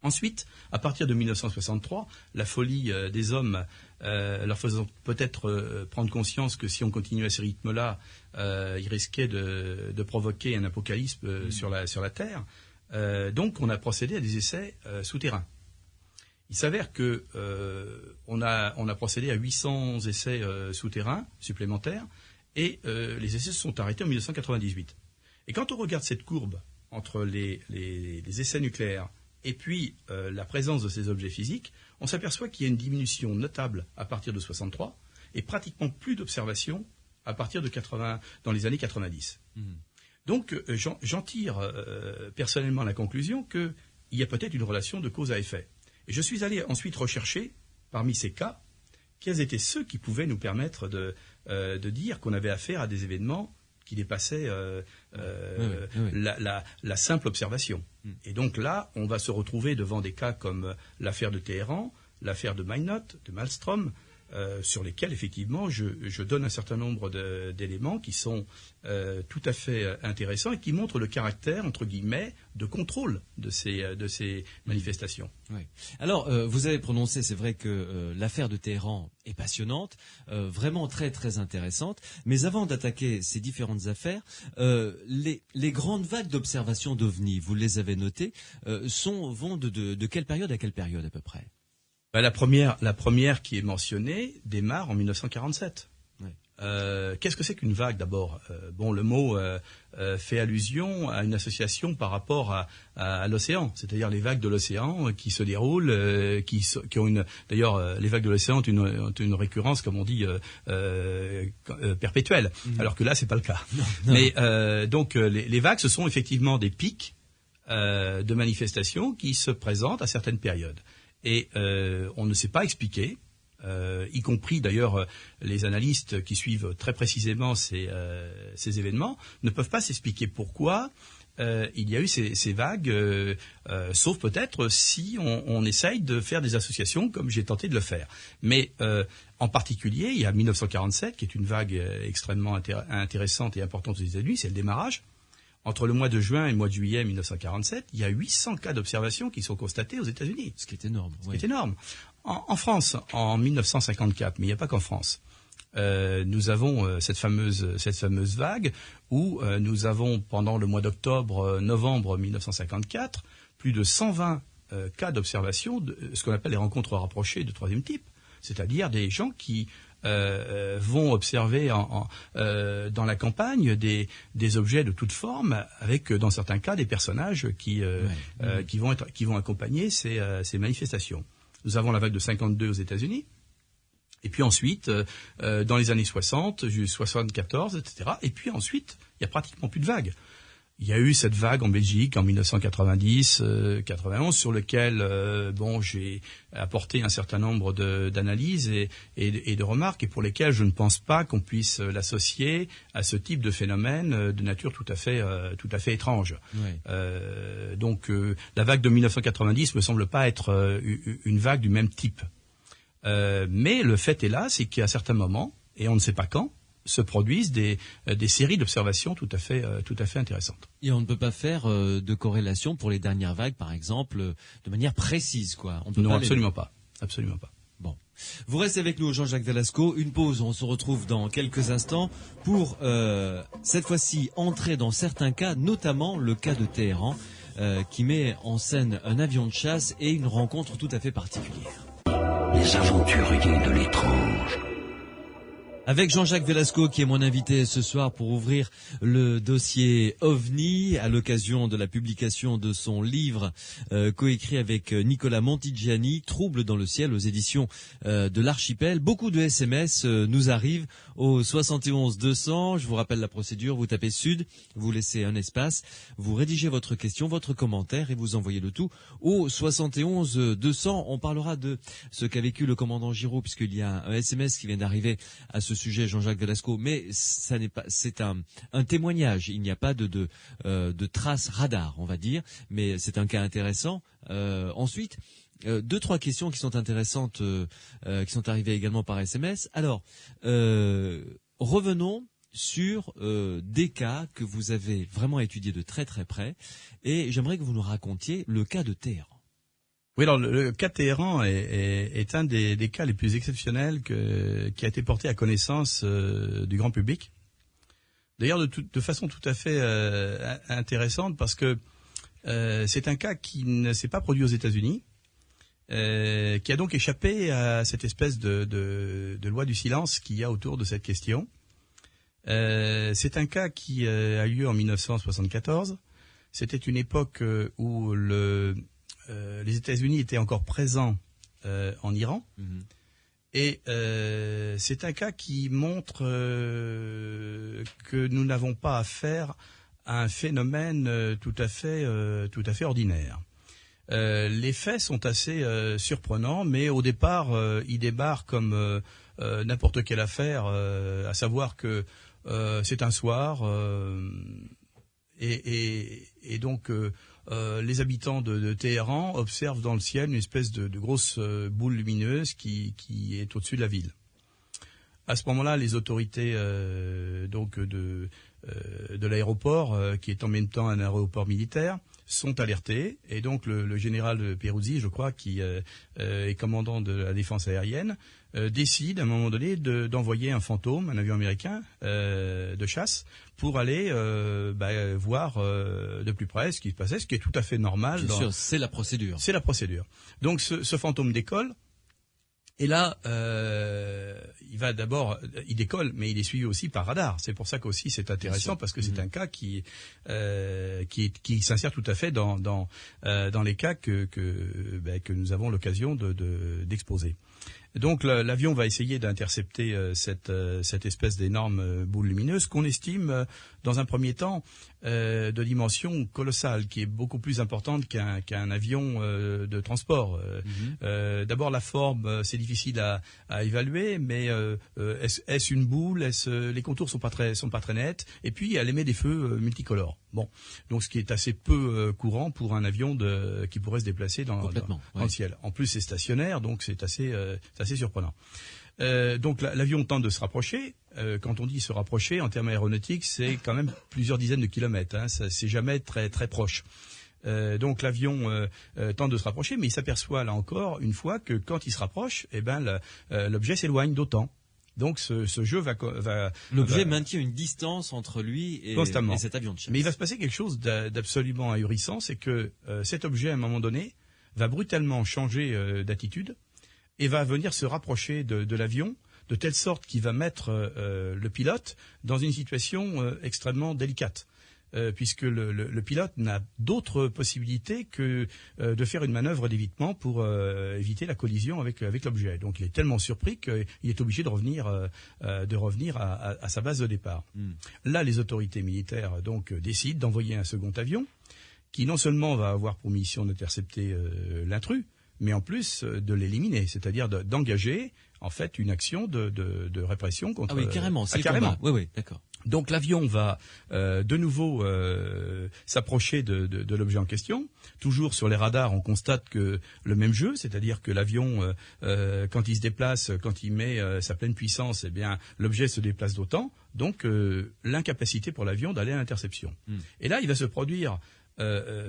Ensuite, à partir de 1963, la folie des hommes leur faisant peut-être prendre conscience que si on continuait à ce rythme-là, ils risquaient de provoquer un apocalypse sur la Terre. Donc, on a procédé à des essais souterrains. Il s'avère que on a procédé à 800 essais souterrains supplémentaires et les essais se sont arrêtés en 1998. Et quand on regarde cette courbe entre les essais nucléaires et puis la présence de ces objets physiques, on s'aperçoit qu'il y a une diminution notable à partir de 63 et pratiquement plus d'observations à partir de dans les années 90. Donc j'en tire personnellement la conclusion qu'il y a peut-être une relation de cause à effet. Et je suis allé ensuite rechercher parmi ces cas quels étaient ceux qui pouvaient nous permettre de dire qu'on avait affaire à des événements qui dépassaient la simple observation. Et donc là, on va se retrouver devant des cas comme l'affaire de Téhéran, l'affaire de Minot, de Malmström, sur lesquels, effectivement, je donne un certain nombre d'éléments qui sont tout à fait intéressants et qui montrent le caractère, entre guillemets, de contrôle de ces manifestations.
Oui. Alors, vous avez prononcé, c'est vrai que l'affaire de Téhéran est passionnante, vraiment très très intéressante, mais avant d'attaquer ces différentes affaires, les grandes vagues d'observation d'OVNI, vous les avez notées, vont de quelle période à quelle période à peu près ?
La première qui est mentionnée démarre en 1947. Oui. Qu'est-ce que c'est qu'une vague d'abord ? Le mot fait allusion à une association par rapport à l'océan, c'est-à-dire les vagues de l'océan qui se déroulent, qui ont d'ailleurs les vagues de l'océan ont une récurrence, comme on dit, perpétuelle, alors que là c'est pas le cas. Non. Mais donc les vagues, ce sont effectivement des pics de manifestations qui se présentent à certaines périodes. Et on ne sait pas expliquer, y compris d'ailleurs les analystes qui suivent très précisément ces événements, ne peuvent pas s'expliquer pourquoi il y a eu ces vagues, sauf peut-être si on essaye de faire des associations comme j'ai tenté de le faire. Mais en particulier, il y a 1947, qui est une vague extrêmement intéressante et importante aux États-Unis, c'est le démarrage. Entre le mois de juin et le mois de juillet 1947, il y a 800 cas d'observation qui sont constatés aux États-Unis.
Ce qui est énorme.
Ce qui est énorme. En France, en 1954, mais il n'y a pas qu'en France, nous avons cette fameuse vague où nous avons, pendant le mois d'octobre-novembre 1954, plus de 120 cas d'observation de ce qu'on appelle les rencontres rapprochées de troisième type, c'est-à-dire des gens qui vont observer dans la campagne des objets de toute forme, avec dans certains cas des personnages qui vont accompagner ces manifestations. Nous avons la vague de 52 aux États-Unis, et puis ensuite, dans les années 60, 74, etc. Et puis ensuite, il n'y a pratiquement plus de vagues. Il y a eu cette vague en Belgique en 1990, 91, sur lequel j'ai apporté un certain nombre d'analyses et de remarques, et pour lesquelles je ne pense pas qu'on puisse l'associer à ce type de phénomène de nature tout à fait étrange. Ouais. Donc la vague de 1990 me semble pas être une vague du même type. Mais le fait est là, c'est qu'à certains moments, et on ne sait pas quand, se produisent des séries d'observations tout à fait intéressantes.
Et on ne peut pas faire de corrélation pour les dernières vagues, par exemple, de manière précise, quoi. On peut
non,
pas
absolument pas. Absolument pas.
Bon. Vous restez avec nous, Jean-Jacques Velasco. Une pause, on se retrouve dans quelques instants pour, cette fois-ci, entrer dans certains cas, notamment le cas de Téhéran, qui met en scène un avion de chasse et une rencontre tout à fait particulière.
Les aventuriers de l'étrange.
Avec Jean-Jacques Velasco qui est mon invité ce soir pour ouvrir le dossier OVNI à l'occasion de la publication de son livre coécrit avec Nicolas Montigiani, Troubles dans le ciel aux éditions de l'Archipel. Beaucoup de SMS nous arrivent au 71 200. Je vous rappelle la procédure, vous tapez Sud, vous laissez un espace, vous rédigez votre question, votre commentaire et vous envoyez le tout au 71 200. On parlera de ce qu'a vécu le commandant Giraud puisqu'il y a un SMS qui vient d'arriver à ce sujet, Jean-Jacques Velasco, mais ça n'est pas, c'est un témoignage. Il n'y a pas de traces radar, on va dire, mais c'est un cas intéressant. Ensuite, deux, trois questions qui sont intéressantes, qui sont arrivées également par SMS. Alors, revenons sur des cas que vous avez vraiment étudiés de très très près, et j'aimerais que vous nous racontiez le cas de Téhéran.
Oui, alors le cas de Téhéran est un des cas les plus exceptionnels qui a été porté à connaissance du grand public. D'ailleurs, de façon tout à fait intéressante, parce que c'est un cas qui ne s'est pas produit aux États-Unis, qui a donc échappé à cette espèce de loi du silence qu'il y a autour de cette question. C'est un cas qui a eu lieu en 1974. C'était une époque où les États-Unis étaient encore présents en Iran. Mmh. Et c'est un cas qui montre que nous n'avons pas affaire à un phénomène tout à fait ordinaire. Les faits sont assez surprenants, mais au départ, ils débarquent comme n'importe quelle affaire, à savoir que c'est un soir, et donc les habitants de Téhéran observent dans le ciel une espèce de grosse boule lumineuse qui est au-dessus de la ville. À ce moment-là, les autorités de l'aéroport, qui est en même temps un aéroport militaire, sont alertés, et donc le général Peruzzi, je crois, qui est commandant de la défense aérienne, décide à un moment donné d'envoyer un fantôme, un avion américain de chasse, pour aller voir de plus près ce qui se passait, ce qui est tout à fait normal.
Bien sûr, c'est la procédure.
C'est la procédure. Donc ce fantôme décolle. Et là, il décolle, mais il est suivi aussi par radar. C'est pour ça qu'aussi c'est intéressant, parce que c'est un cas qui s'insère tout à fait dans les cas que nous avons l'occasion d'exposer. Donc l'avion va essayer d'intercepter cette espèce d'énorme boule lumineuse qu'on estime dans un premier temps de dimension colossale, qui est beaucoup plus importante qu'un avion de transport. D'abord la forme, c'est difficile à évaluer, mais est-ce une boule, les contours sont pas très nets, et puis elle émet des feux multicolores. Bon, donc ce qui est assez peu courant pour un avion qui pourrait se déplacer dans le ciel. En plus, c'est stationnaire, donc c'est assez surprenant. Donc l'avion tente de se rapprocher. Quand on dit se rapprocher, en termes aéronautiques, c'est quand même plusieurs dizaines de kilomètres. Hein, ça, c'est jamais très très proche. Donc l'avion tente de se rapprocher, mais il s'aperçoit là encore une fois que quand il se rapproche, l'objet s'éloigne d'autant. Donc ce jeu
l'objet maintient une distance entre lui et cet avion de chasse.
Mais il va se passer quelque chose d'absolument ahurissant, c'est que cet objet à un moment donné va brutalement changer d'attitude et va venir se rapprocher de l'avion de telle sorte qu'il va mettre le pilote dans une situation extrêmement délicate. Puisque le pilote n'a d'autre possibilité que de faire une manœuvre d'évitement pour éviter la collision avec l'objet. Donc il est tellement surpris qu'il est obligé de revenir à sa base de départ. Là, les autorités militaires donc décident d'envoyer un second avion qui non seulement va avoir pour mission d'intercepter l'intrus, mais en plus de l'éliminer, c'est-à-dire d'engager en fait une action de répression contre.
Ah oui, carrément, c'est carrément. Oui, d'accord.
Donc l'avion va de nouveau s'approcher de l'objet en question. Toujours sur les radars, on constate que le même jeu, c'est-à-dire que l'avion, quand il se déplace, quand il met sa pleine puissance, eh bien l'objet se déplace d'autant. Donc l'incapacité pour l'avion d'aller à l'interception. Et là, il va se produire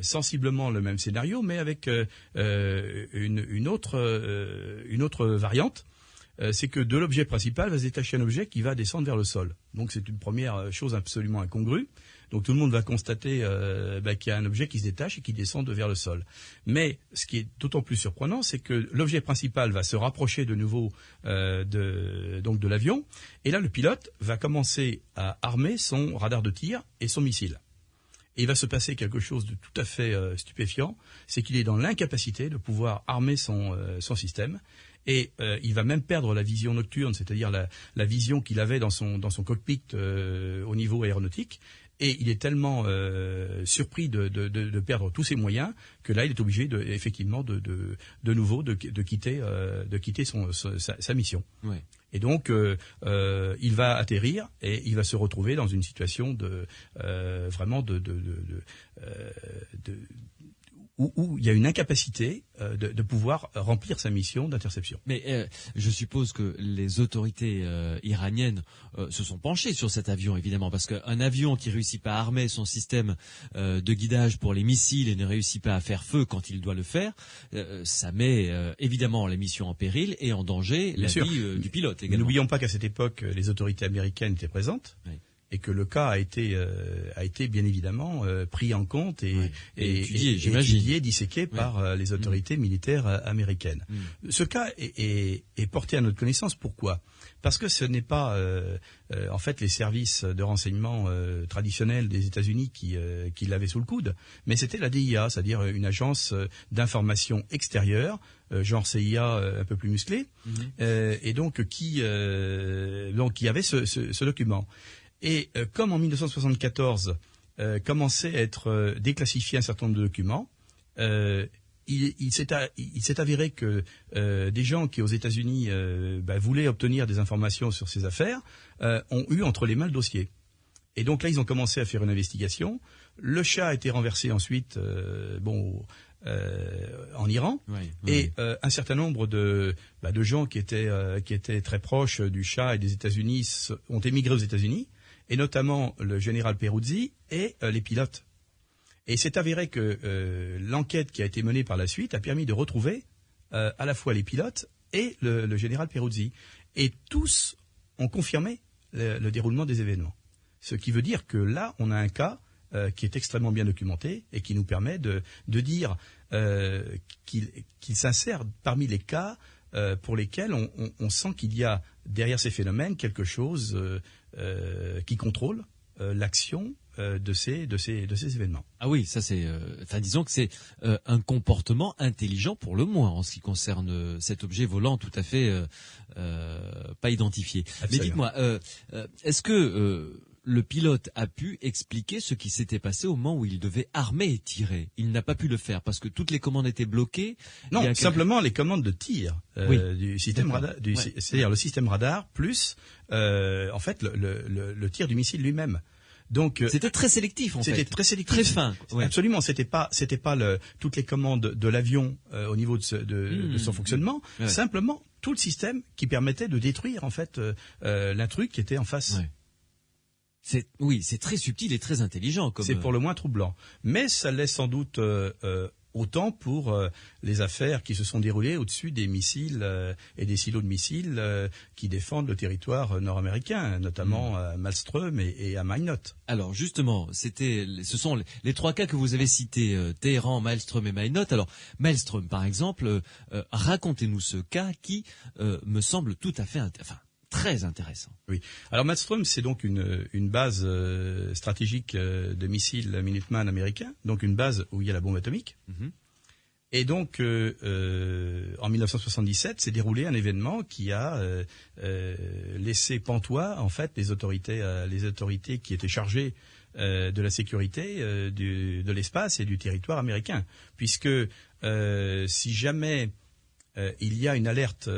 sensiblement le même scénario, mais avec une autre variante. C'est que de l'objet principal va se détacher un objet qui va descendre vers le sol. Donc c'est une première chose absolument incongrue. Donc tout le monde va constater qu'il y a un objet qui se détache et qui descend vers le sol. Mais ce qui est d'autant plus surprenant, c'est que l'objet principal va se rapprocher de nouveau de l'avion. Et là, le pilote va commencer à armer son radar de tir et son missile. Et il va se passer quelque chose de tout à fait stupéfiant, c'est qu'il est dans l'incapacité de pouvoir armer son système. Et il va même perdre la vision nocturne, c'est-à-dire la vision qu'il avait dans son cockpit au niveau aéronautique. Et il est tellement surpris de perdre tous ses moyens que là, il est obligé effectivement de nouveau de quitter sa mission.
Ouais.
Et donc, il va atterrir et il va se retrouver dans une situation où il y a une incapacité de pouvoir remplir sa mission d'interception.
Mais je suppose que les autorités iraniennes se sont penchées sur cet avion, évidemment, parce qu'un avion qui réussit pas à armer son système de guidage pour les missiles et ne réussit pas à faire feu quand il doit le faire, ça met évidemment la mission en péril et en danger la vie du pilote également.
N'oublions pas qu'à cette époque, les autorités américaines étaient présentes. Oui. Et que le cas a été bien évidemment pris en compte et étudié, disséqué par les autorités militaires américaines. Ce cas est porté à notre connaissance. Pourquoi ? Parce que ce n'est pas en fait les services de renseignement traditionnels des États-Unis qui l'avaient sous le coude, mais c'était la DIA, c'est-à-dire une agence d'information extérieure, genre CIA un peu plus musclée, et donc qui avait ce document. Et comme en 1974 commençait à être déclassifié un certain nombre de documents, il s'est avéré que des gens qui aux États-Unis voulaient obtenir des informations sur ces affaires ont eu entre les mains le dossier. Et donc là, ils ont commencé à faire une investigation. Le Shah a été renversé ensuite, en Iran, et un certain nombre de gens qui étaient très proches du Shah et des États-Unis ont émigré aux États-Unis, et notamment le général Peruzzi et les pilotes. Et c'est avéré que l'enquête qui a été menée par la suite a permis de retrouver à la fois les pilotes et le général Peruzzi. Et tous ont confirmé le déroulement des événements. Ce qui veut dire que là, on a un cas qui est extrêmement bien documenté et qui nous permet de dire qu'il s'insère parmi les cas pour lesquels on sent qu'il y a derrière ces phénomènes quelque chose qui contrôle l'action de ces événements.
Ah oui, ça c'est, disons que c'est un comportement intelligent pour le moins en ce qui concerne cet objet volant tout à fait pas identifié. Absolument. Mais dites-moi, est-ce que le pilote a pu expliquer ce qui s'était passé au moment où il devait armer et tirer? Il n'a pas pu le faire parce que toutes les commandes étaient bloquées.
Non, simplement les commandes de tir du système radar, c'est-à-dire le système radar plus en fait le tir du missile lui-même. Donc
c'était très sélectif en fait.
C'était très sélectif,
très fin. Ouais.
Absolument, c'était pas toutes les commandes de l'avion au niveau de son fonctionnement. Ouais. Simplement tout le système qui permettait de détruire en fait l'intrus qui était en face.
Ouais. C'est très subtil et très intelligent.
C'est pour le moins troublant. Mais ça laisse sans doute autant pour les affaires qui se sont déroulées au-dessus des missiles et des silos de missiles qui défendent le territoire nord-américain, notamment à Malmström et à Minot.
Alors justement, ce sont les 3 cas que vous avez cités, Téhéran, Malmström et Minot. Alors Malmström, par exemple, racontez-nous ce cas qui me semble tout à fait très intéressant.
Oui. Alors Malmström, c'est donc une base stratégique de missiles Minuteman américains, donc une base où il y a la bombe atomique. Mm-hmm. Et donc en 1977, s'est déroulé un événement qui a laissé pantois en fait les autorités qui étaient chargées de la sécurité de l'espace et du territoire américain, puisque si jamais il y a une alerte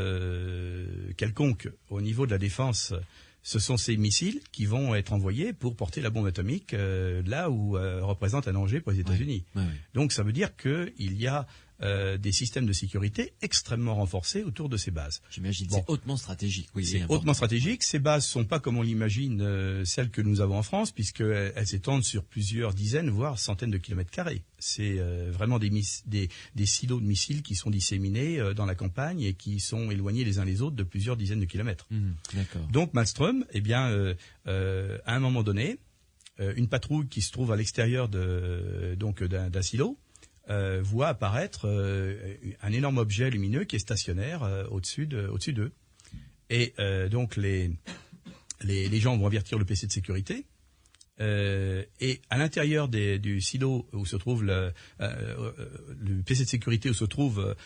quelconque au niveau de la défense, ce sont ces missiles qui vont être envoyés pour porter la bombe atomique là où représente un danger pour les États-Unis.
Ouais.
Donc ça veut dire qu'il y a des systèmes de sécurité extrêmement renforcés autour de ces bases.
J'imagine, c'est hautement stratégique. Oui,
c'est hautement stratégique. Ces bases sont pas comme on l'imagine celles que nous avons en France, puisqu'elles s'étendent sur plusieurs dizaines, voire centaines de kilomètres carrés. C'est vraiment des silos de missiles qui sont disséminés dans la campagne et qui sont éloignés les uns les autres de plusieurs dizaines de kilomètres.
D'accord.
Donc Malmström, à un moment donné, une patrouille qui se trouve à l'extérieur d'un silo voit apparaître un énorme objet lumineux qui est stationnaire au-dessus d'eux. Et donc les gens vont avertir le PC de sécurité. Et à l'intérieur du silo où se trouve le PC de sécurité, où se trouvent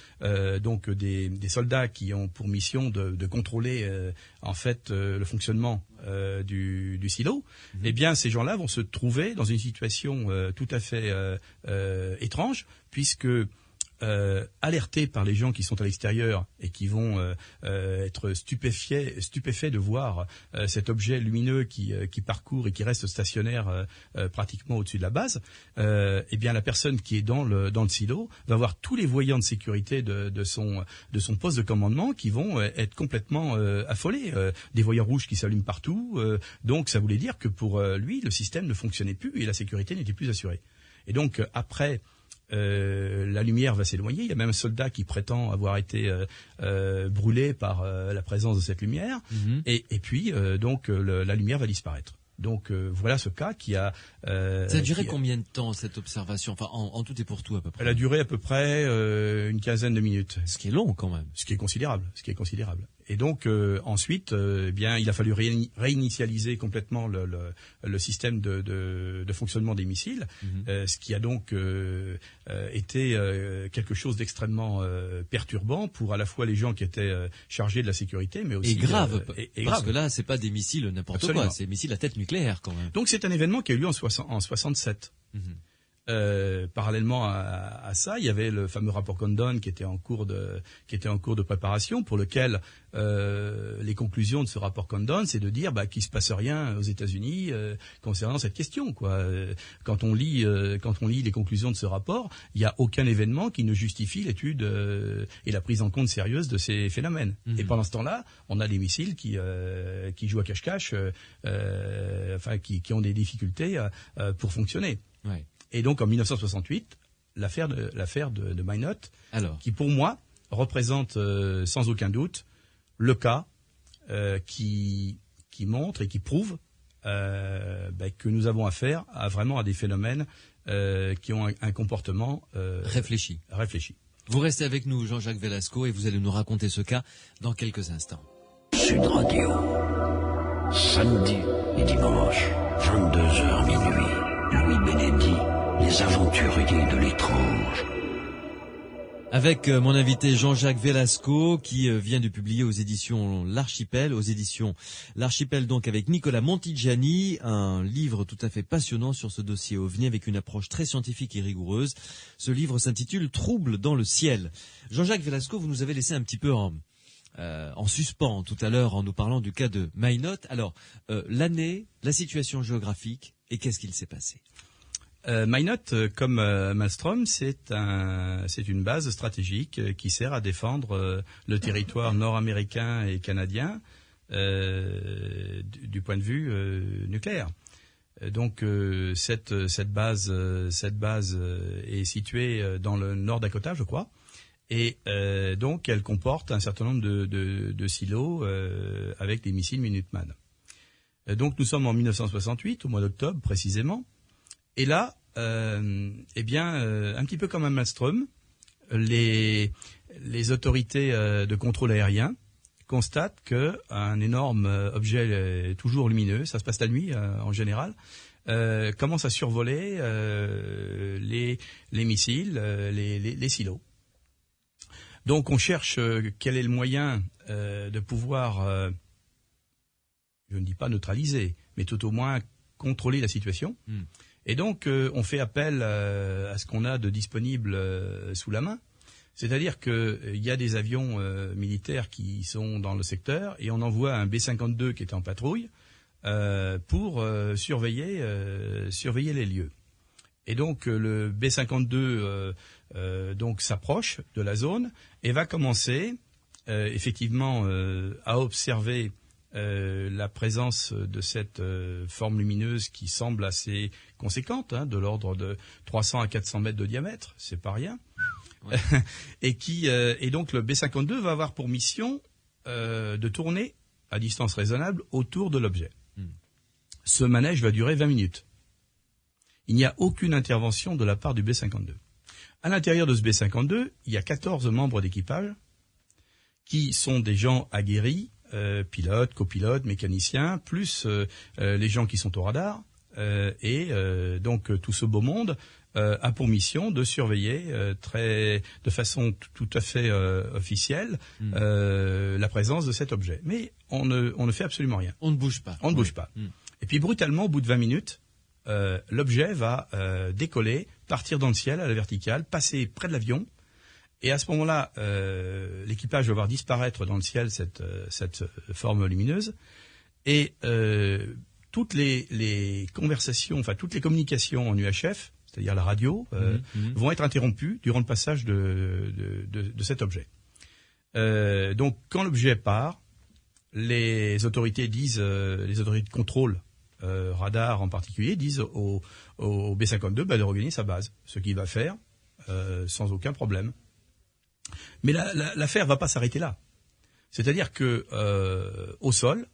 donc des soldats qui ont pour mission de contrôler en fait le fonctionnement du silo, eh bien ces gens-là vont se trouver dans une situation tout à fait étrange, puisque alertés par les gens qui sont à l'extérieur et qui vont être stupéfaits de voir cet objet lumineux qui parcourt et qui reste stationnaire pratiquement au-dessus de la base, eh bien la personne qui est dans le silo va voir tous les voyants de sécurité de son poste de commandement qui vont être complètement affolés, des voyants rouges qui s'allument partout, donc ça voulait dire que pour lui le système ne fonctionnait plus et la sécurité n'était plus assurée. Et donc après la lumière va s'éloigner. Il y a même un soldat qui prétend avoir été brûlé par la présence de cette lumière. Et puis donc la lumière va disparaître. Donc voilà ce cas qui a...
ça a duré combien de temps cette observation, enfin en tout et pour tout à peu près?
Elle a duré à peu près une quinzaine de minutes.
Ce qui est long quand même.
Ce qui est considérable. Et donc ensuite, bien, il a fallu réinitialiser complètement le système de fonctionnement des missiles, ce qui a donc été quelque chose d'extrêmement perturbant pour à la fois les gens qui étaient chargés de la sécurité, mais aussi
et grave,
et
parce que là, c'est pas des missiles n'importe quoi, c'est des missiles à tête nucléaire quand même.
Donc c'est un événement qui a eu lieu en 67. Parallèlement à ça, il y avait le fameux rapport Condon qui était en cours de préparation, pour lequel les conclusions de ce rapport Condon, c'est de dire qu'il se passe rien aux États-Unis concernant cette question, quoi. Quand on lit les conclusions de ce rapport, il n'y a aucun événement qui ne justifie l'étude et la prise en compte sérieuse de ces phénomènes. Et pendant ce temps-là, on a des missiles qui jouent à cache-cache, qui ont des difficultés pour fonctionner.
Ouais.
Et donc en 1968, l'affaire de Minot, qui pour moi représente sans aucun doute le cas qui montre et qui prouve que nous avons affaire à des phénomènes qui ont un comportement
réfléchi. Vous restez avec nous, Jean-Jacques Velasco, et vous allez nous raconter ce cas dans quelques instants.
Sud Radio, samedi et dimanche, 22h minuit, Louis Bénédy, les aventuriers de l'étrange.
Avec mon invité Jean-Jacques Velasco, qui vient de publier aux éditions L'Archipel, donc avec Nicolas Montigiani, un livre tout à fait passionnant sur ce dossier OVNI avec une approche très scientifique et rigoureuse. Ce livre s'intitule Trouble dans le ciel. Jean-Jacques Velasco, vous nous avez laissé un petit peu en suspens tout à l'heure en nous parlant du cas de Minot. Alors, l'année, la situation géographique Et qu'est-ce qu'il s'est passé?
Minot, comme Maelstrom, c'est une base stratégique qui sert à défendre le territoire nord-américain et canadien du point de vue nucléaire. Donc cette base est située dans le Nord Dakota, je crois, et donc elle comporte un certain nombre de silos avec des missiles Minuteman. Donc nous sommes en 1968, au mois d'octobre précisément. Et là, un petit peu comme à Maelstrom, les autorités de contrôle aérien constatent qu'un énorme objet toujours lumineux, ça se passe la nuit en général, commence à survoler les missiles, les silos. Donc on cherche quel est le moyen de pouvoir, je ne dis pas neutraliser, mais tout au moins contrôler la situation. Et donc, on fait appel à ce qu'on a de disponible sous la main. C'est-à-dire qu'il y a des avions militaires qui sont dans le secteur et on envoie un B-52 qui est en patrouille pour surveiller les lieux. Et donc, le B-52 donc s'approche de la zone et va commencer effectivement à observer la présence de cette forme lumineuse qui semble assez conséquente, de l'ordre de 300 à 400 mètres de diamètre, c'est pas rien. Ouais. et donc le B-52 va avoir pour mission de tourner à distance raisonnable autour de l'objet. Ce manège va durer 20 minutes. Il n'y a aucune intervention de la part du B-52. À l'intérieur de ce B-52, il y a 14 membres d'équipage qui sont des gens aguerris, pilotes, copilotes, mécaniciens, plus les gens qui sont au radar, donc tout ce beau monde a pour mission de surveiller de façon tout à fait officielle la présence de cet objet. Mais on ne fait absolument rien.
On ne bouge pas.
On ne bouge pas. Et puis brutalement, au bout de 20 minutes, l'objet va décoller, partir dans le ciel à la verticale, passer près de l'avion. Et à ce moment-là, l'équipage va voir disparaître dans le ciel cette forme lumineuse. Et toutes les conversations, enfin toutes les communications en UHF, c'est-à-dire la radio, vont être interrompues durant le passage de cet objet. Donc quand l'objet part, les autorités les autorités de contrôle, radar en particulier, disent au B-52 de regagner sa base, ce qu'il va faire sans aucun problème. Mais l'affaire va pas s'arrêter là. C'est-à-dire que au sol,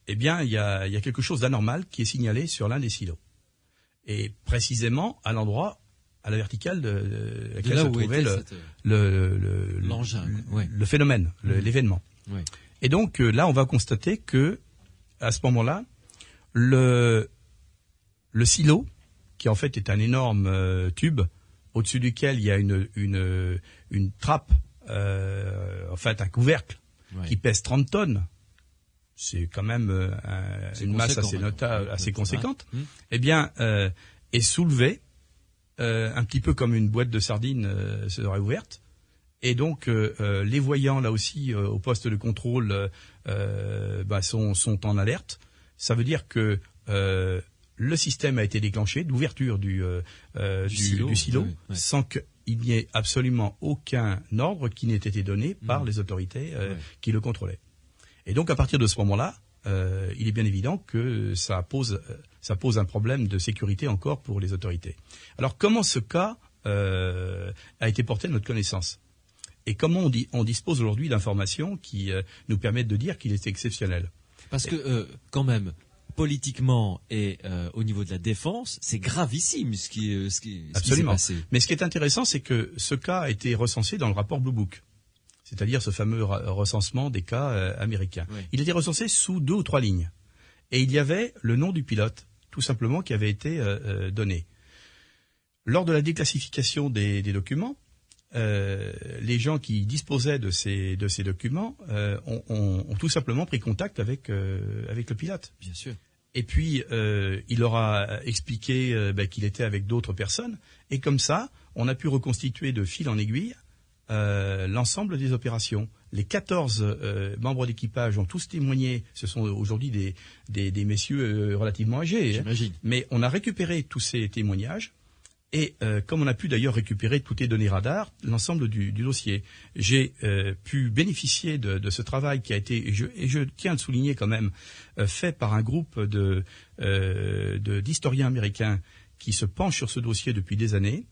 il y a quelque chose d'anormal qui est signalé sur l'un des silos. Et précisément à l'endroit, à la verticale de laquelle se trouvait
l'engin,
le phénomène, l'événement.
Ouais.
Et donc là, on va constater que à ce moment-là, le silo, qui en fait est un énorme tube, au-dessus duquel il y a une trappe, un couvercle qui pèse 30 tonnes. C'est quand même une masse assez conséquente. Est soulevé un petit peu comme une boîte de sardines serait ouverte. Et donc les voyants là aussi au poste de contrôle sont en alerte. Ça veut dire que le système a été déclenché d'ouverture du silo sans qu'il n'y ait absolument aucun ordre qui n'ait été donné par les autorités qui le contrôlaient. Et donc à partir de ce moment-là, il est bien évident que ça pose un problème de sécurité encore pour les autorités. Alors comment ce cas a été porté à notre connaissance? Et comment on dispose aujourd'hui d'informations qui nous permettent de dire qu'il est exceptionnel?
Parce que quand même, politiquement et au niveau de la défense, c'est gravissime ce qui s'est passé.
Mais ce qui est intéressant, c'est que ce cas a été recensé dans le rapport Blue Book, c'est-à-dire ce fameux recensement des cas américains. Oui. Il était recensé sous 2 ou 3 lignes. Et il y avait le nom du pilote, tout simplement, qui avait été donné. Lors de la déclassification des documents, les gens qui disposaient de ces documents ont tout simplement pris contact avec le pilote.
Bien sûr.
Et puis il leur a expliqué qu'il était avec d'autres personnes. Et comme ça, on a pu reconstituer de fil en aiguille l'ensemble des opérations. Les 14 membres d'équipage ont tous témoigné. Ce sont aujourd'hui des messieurs relativement âgés.
J'imagine.
Mais on a récupéré tous ces témoignages. Et comme on a pu d'ailleurs récupérer toutes les données radar, l'ensemble du dossier, j'ai pu bénéficier de ce travail qui a été, et je tiens à le souligner quand même, fait par un groupe d'historiens américains qui se penchent sur ce dossier depuis des années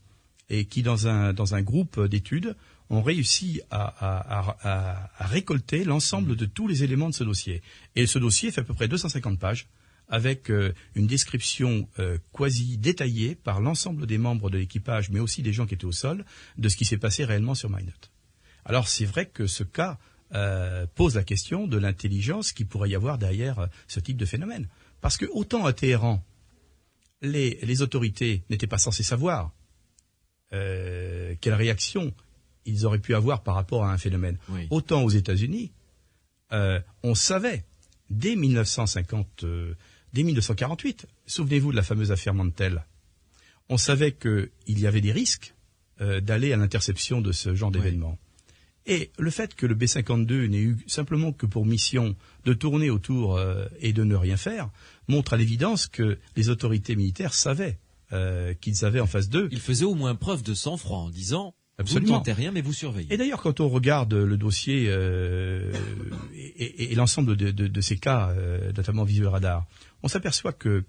et qui, dans un groupe d'études, ont réussi à récolter l'ensemble de tous les éléments de ce dossier. Et ce dossier fait à peu près 250 pages. Avec une description quasi détaillée par l'ensemble des membres de l'équipage, mais aussi des gens qui étaient au sol, de ce qui s'est passé réellement sur Minot. Alors c'est vrai que ce cas pose la question de l'intelligence qu'il pourrait y avoir derrière ce type de phénomène. Parce que autant à Téhéran, les autorités n'étaient pas censées savoir quelle réaction ils auraient pu avoir par rapport à un phénomène. Oui. Autant aux États-Unis, on savait dès 1948, souvenez-vous de la fameuse affaire Mantel, on savait qu'il y avait des risques d'aller à l'interception de ce genre d'événement. Et le fait que le B-52 n'ait eu simplement que pour mission de tourner autour et de ne rien faire, montre à l'évidence que les autorités militaires savaient qu'ils avaient en face d'eux.
Ils faisaient au moins preuve de sang-froid en disant...
Absolument.
Vous ne tentez rien, mais vous surveillez.
Et d'ailleurs, quand on regarde le dossier et l'ensemble de ces cas, notamment visuel radar, on s'aperçoit que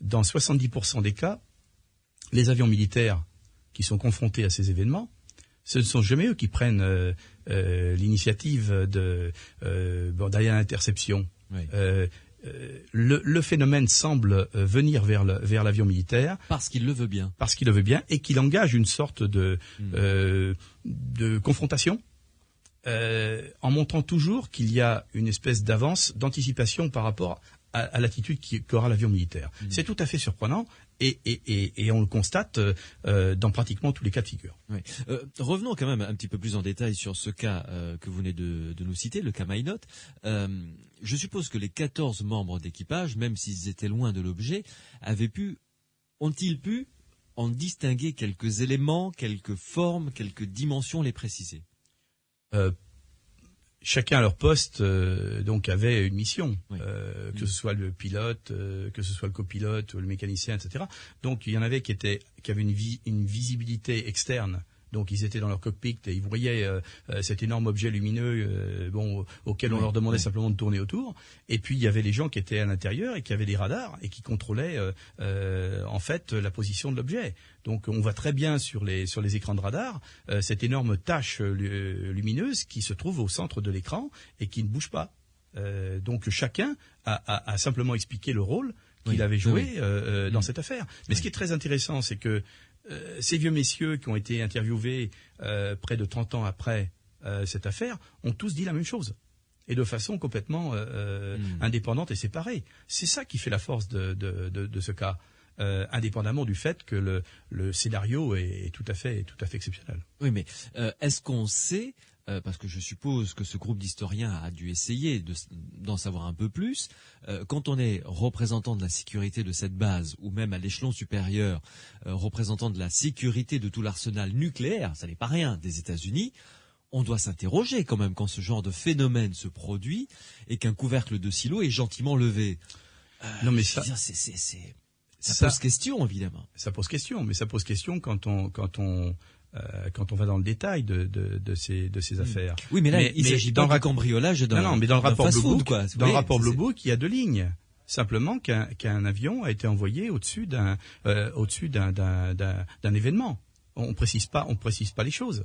dans 70% des cas, les avions militaires qui sont confrontés à ces événements, ce ne sont jamais eux qui prennent l'initiative d'aller à l'interception. Oui. Le phénomène semble venir vers l'avion militaire
parce qu'il le veut bien.
Parce qu'il le veut bien et qu'il engage une sorte de confrontation en montrant toujours qu'il y a une espèce d'avance, d'anticipation par rapport à l'attitude qu'aura l'avion militaire. C'est tout à fait surprenant et on le constate dans pratiquement tous les cas de figure.
Oui. Revenons quand même un petit peu plus en détail sur ce cas que vous venez de nous citer, le cas Minot. Je suppose que les 14 membres d'équipage, même s'ils étaient loin de l'objet, ont-ils pu en distinguer quelques éléments, quelques formes, quelques dimensions, les préciser?
Chacun à leur poste donc avait une mission, oui. Que ce soit le pilote, que ce soit le copilote, le mécanicien, etc. Donc il y en avait qui avaient une visibilité externe. Donc ils étaient dans leur cockpit et ils voyaient cet énorme objet lumineux auquel on leur demandait simplement de tourner autour. Et puis il y avait les gens qui étaient à l'intérieur et qui avaient des radars et qui contrôlaient en fait la position de l'objet. Donc on voit très bien sur les écrans de radar cette énorme tache lumineuse qui se trouve au centre de l'écran et qui ne bouge pas. Donc chacun a simplement expliqué le rôle qu'il avait joué dans cette affaire. Mais ce qui est très intéressant, c'est que ces vieux messieurs qui ont été interviewés près de 30 ans après cette affaire ont tous dit la même chose. Et de façon complètement indépendante et séparée. C'est ça qui fait la force de ce cas. Indépendamment du fait que le scénario est tout à fait exceptionnel.
Oui, mais est-ce qu'on sait, parce que je suppose que ce groupe d'historiens a dû essayer d'en savoir un peu plus, quand on est représentant de la sécurité de cette base, ou même à l'échelon supérieur, représentant de la sécurité de tout l'arsenal nucléaire, ça n'est pas rien, des États-Unis, on doit s'interroger quand même quand ce genre de phénomène se produit et qu'un couvercle de silo est gentiment levé.
Non mais ça...
Ça pose question, évidemment.
Ça pose question, mais ça pose question quand on va dans le détail de ces affaires.
Oui, mais là, il s'agit pas d'un cambriolage
mais dans le rapport
Blue Book,
Blue Book, il y a 2 lignes. Simplement qu'un avion a été envoyé au-dessus d'un événement. On précise pas les choses.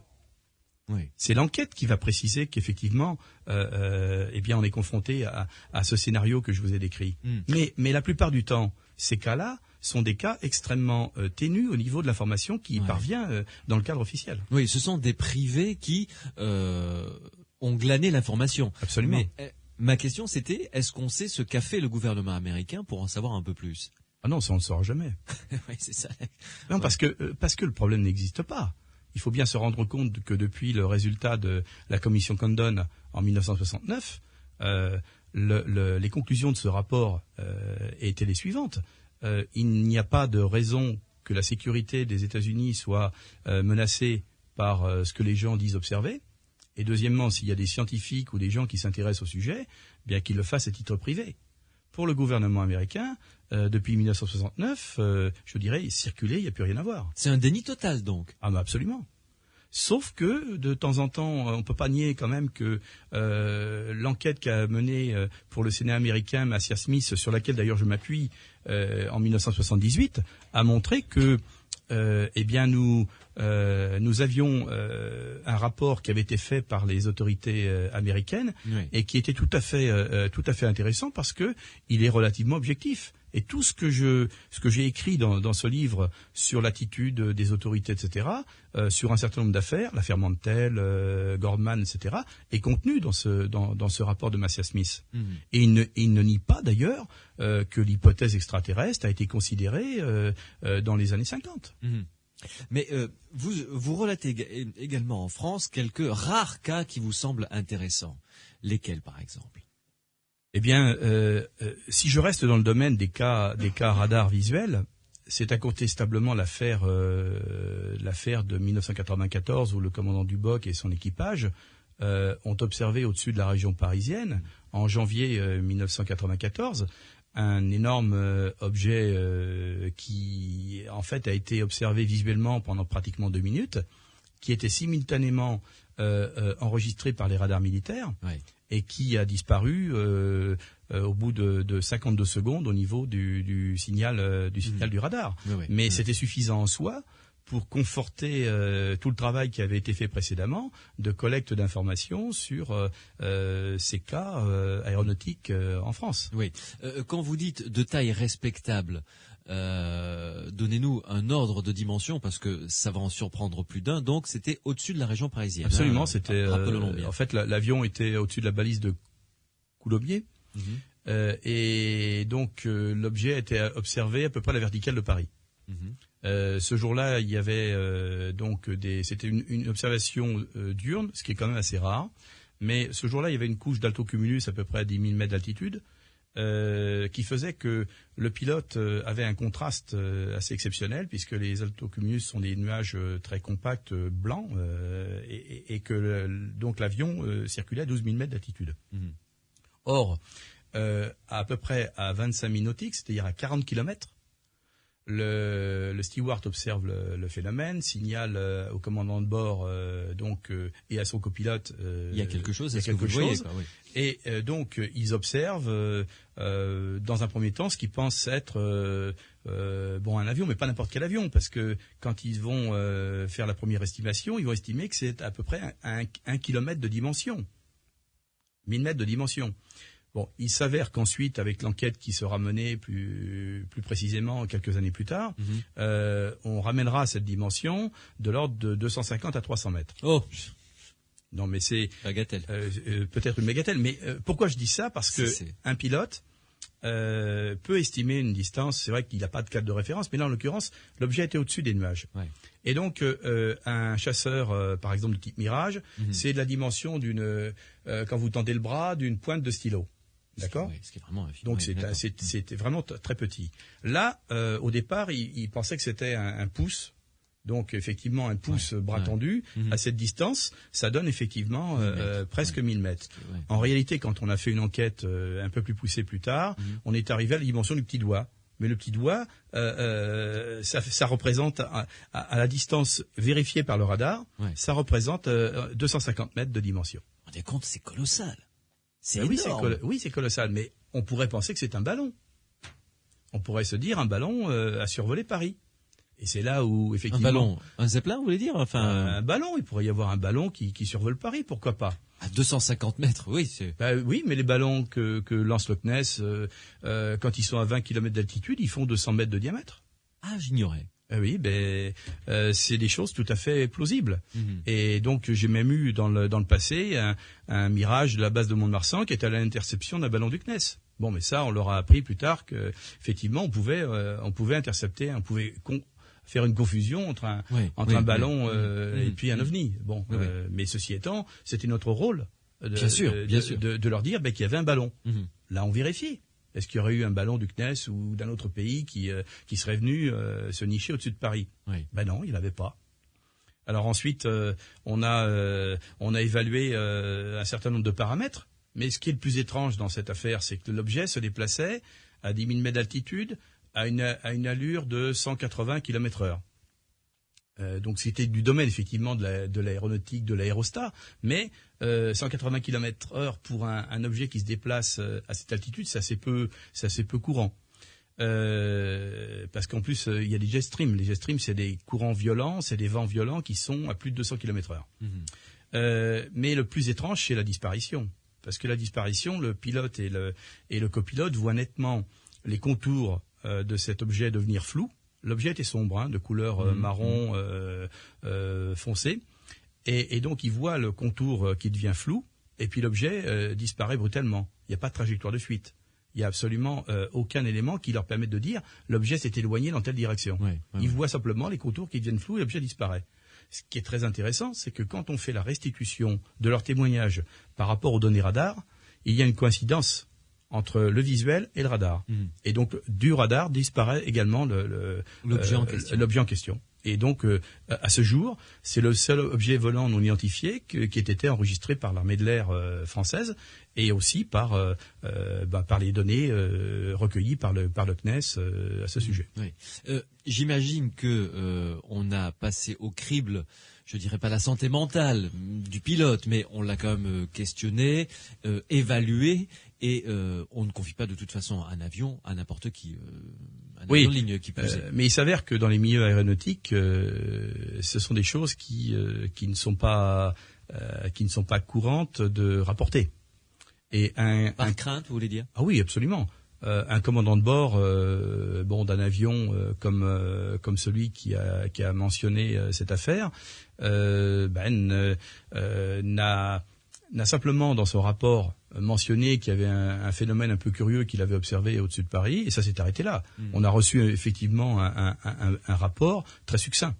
Oui. C'est l'enquête qui va préciser qu'effectivement, on est confronté à ce scénario que je vous ai décrit. Mais la plupart du temps, ces cas-là sont des cas extrêmement ténus au niveau de l'information qui parvient dans le cadre officiel.
Oui, ce sont des privés qui ont glané l'information.
Absolument.
Mais ma question c'était, est-ce qu'on sait ce qu'a fait le gouvernement américain pour en savoir un peu plus?
Ah non, ça on ne le saura jamais.
Oui, c'est ça.
Non, parce que le problème n'existe pas. Il faut bien se rendre compte que depuis le résultat de la commission Condon en 1969, les conclusions de ce rapport étaient les suivantes. Il n'y a pas de raison que la sécurité des États-Unis soit menacée par ce que les gens disent observer. Et deuxièmement, s'il y a des scientifiques ou des gens qui s'intéressent au sujet, bien qu'ils le fassent à titre privé. Pour le gouvernement américain, depuis 1969, je dirais, circuler, il n'y a plus rien à voir.
C'est un déni total, donc.
Ah, mais absolument. Sauf que, de temps en temps, on peut pas nier quand même que l'enquête qu'a menée pour le Sénat américain Marcia Smith, sur laquelle d'ailleurs je m'appuie en 1978, a montré que nous avions un rapport qui avait été fait par les autorités américaines et qui était tout à fait intéressant parce que il est relativement objectif. Et tout ce que j'ai écrit dans ce livre sur l'attitude des autorités, etc., sur un certain nombre d'affaires, l'affaire Mantel, Gordman, etc., est contenu dans ce rapport de Marcia Smith. Et il ne nie pas d'ailleurs que l'hypothèse extraterrestre a été considérée dans les années 50.
Mais vous relatez également en France quelques rares cas qui vous semblent intéressants. Lesquels, par exemple?
Eh bien, si je reste dans le domaine des cas radars visuels, c'est incontestablement l'affaire de 1994 où le commandant Duboc et son équipage ont observé au-dessus de la région parisienne, en janvier 1994, un énorme objet qui, en fait, a été observé visuellement pendant pratiquement 2 minutes, qui était simultanément enregistré par les radars militaires. Ouais. Et qui a disparu au bout de 52 secondes au niveau du signal du radar. Oui. Mais c'était suffisant en soi pour conforter tout le travail qui avait été fait précédemment de collecte d'informations sur ces cas aéronautiques en France.
Oui. Quand vous dites de taille respectable, donnez-nous un ordre de dimension parce que ça va en surprendre plus d'un. Donc c'était au-dessus de la région parisienne.
Absolument, c'était en fait l'avion était au-dessus de la balise de Coulommiers et donc l'objet a été observé à peu près à la verticale de Paris. Ce jour-là, il y avait c'était une observation diurne, ce qui est quand même assez rare. Mais ce jour-là, il y avait une couche d'altocumulus à peu près à 10 000 mètres d'altitude. Qui faisait que le pilote avait un contraste assez exceptionnel puisque les altocumulus sont des nuages très compacts blancs et que donc l'avion circulait à 12 000 mètres d'altitude. Or, à peu près à 25 000 nautiques, c'est-à-dire à 40 km, le steward observe le phénomène, signale au commandant de bord et à son copilote.
Il y a quelque chose.
Est-ce que vous voyez, quoi, oui. Et donc ils observent dans un premier temps ce qu'ils pensent être un avion, mais pas n'importe quel avion, parce que quand ils vont faire la première estimation, ils vont estimer que c'est à peu près 1 kilomètre de dimension, 1000 mètres de dimension. Bon, il s'avère qu'ensuite, avec l'enquête qui sera menée plus précisément quelques années plus tard, on ramènera cette dimension de l'ordre de 250 à 300 mètres.
Oh.
Non, mais c'est
bagatelle.
Peut-être une bagatelle. Mais pourquoi je dis ça? Parce que un pilote peut estimer une distance. C'est vrai qu'il n'a pas de cadre de référence, mais là, en l'occurrence, l'objet était au-dessus des nuages. Ouais. Et donc, un chasseur, par exemple, de type Mirage, c'est de la dimension quand vous tendez le bras, d'une pointe de stylo. D'accord.
Oui, ce qui est vraiment
donc c'était vraiment très petit. Là, au départ, il pensait que c'était un pouce. Donc effectivement, un pouce bras tendu à cette distance, ça donne effectivement presque 1000 mètres. En réalité, quand on a fait une enquête un peu plus poussée plus tard, on est arrivé à la dimension du petit doigt. Mais le petit doigt, ça représente à la distance vérifiée par le radar, ça représente 250 mètres de dimension.
Vous vous rendez compte, c'est colossal. C'est
énorme. Oui, c'est colossal, mais on pourrait penser que c'est un ballon. On pourrait se dire un ballon a survolé Paris. Et c'est là où, effectivement...
Un ballon, un zeppelin, vous voulez dire?
Un ballon, il pourrait y avoir un ballon qui survole Paris, pourquoi pas?
À 250 mètres, oui.
Oui, mais les ballons que lance Loch Ness, quand ils sont à 20 km d'altitude, ils font 200 mètres de diamètre.
Ah, j'ignorais.
Oui, c'est des choses tout à fait plausibles. Et donc j'ai même eu dans le passé un Mirage de la base de Mont-de-Marsan qui était à l'interception d'un ballon du CNES. Bon, mais ça, on leur a appris plus tard que effectivement on pouvait intercepter, on pouvait faire une confusion entre un ballon et puis un ovni. Bon, mais ceci étant, c'était notre rôle de leur dire qu'il y avait un ballon. Là, on vérifie. Est-ce qu'il y aurait eu un ballon du CNES ou d'un autre pays qui serait venu se nicher au-dessus de Paris? Ben non, il n'y en avait pas. Alors ensuite, on a évalué un certain nombre de paramètres. Mais ce qui est le plus étrange dans cette affaire, c'est que l'objet se déplaçait à 10 000 mètres d'altitude à une allure de 180 km/h. Donc c'était du domaine effectivement de l'aéronautique, de l'aérostat, mais 180 km/h pour un objet qui se déplace à cette altitude, c'est assez peu courant. Parce qu'en plus il y a des jet streams. Les jet streams, c'est des courants violents, c'est des vents violents qui sont à plus de 200 km/h. Mais le plus étrange, c'est la disparition. Parce que la disparition, le pilote et le copilote voient nettement les contours de cet objet devenir flous. L'objet était sombre, de couleur marron foncé. Et donc, ils voient le contour qui devient flou, et puis l'objet disparaît brutalement. Il n'y a pas de trajectoire de fuite. Il n'y a absolument aucun élément qui leur permette de dire l'objet s'est éloigné dans telle direction. Ils voient simplement les contours qui deviennent flous et l'objet disparaît. Ce qui est très intéressant, c'est que quand on fait la restitution de leur témoignage par rapport aux données radar, il y a une coïncidence entre le visuel et le radar. Et donc, du radar disparaît également l'objet en question. Et donc, à ce jour, c'est le seul objet volant non identifié qui ait été enregistré par l'armée de l'air française et aussi par les données recueillies par le CNES à ce sujet.
Oui. J'imagine que on a passé au crible, je dirais pas la santé mentale du pilote, mais on l'a quand même questionné, évalué, et on ne confie pas de toute façon un avion à n'importe qui. Avion de ligne qui plus est.
Mais il s'avère que dans les milieux aéronautiques, ce sont des choses qui ne sont pas courantes de rapporter. Et
Par crainte, vous voulez dire?
Ah oui, absolument. Un commandant de bord, d'un avion comme celui qui a mentionné cette affaire, n'a simplement dans son rapport mentionné qu'il y avait un phénomène un peu curieux qu'il avait observé au-dessus de Paris, et ça s'est arrêté là. On a reçu effectivement un rapport très succinct.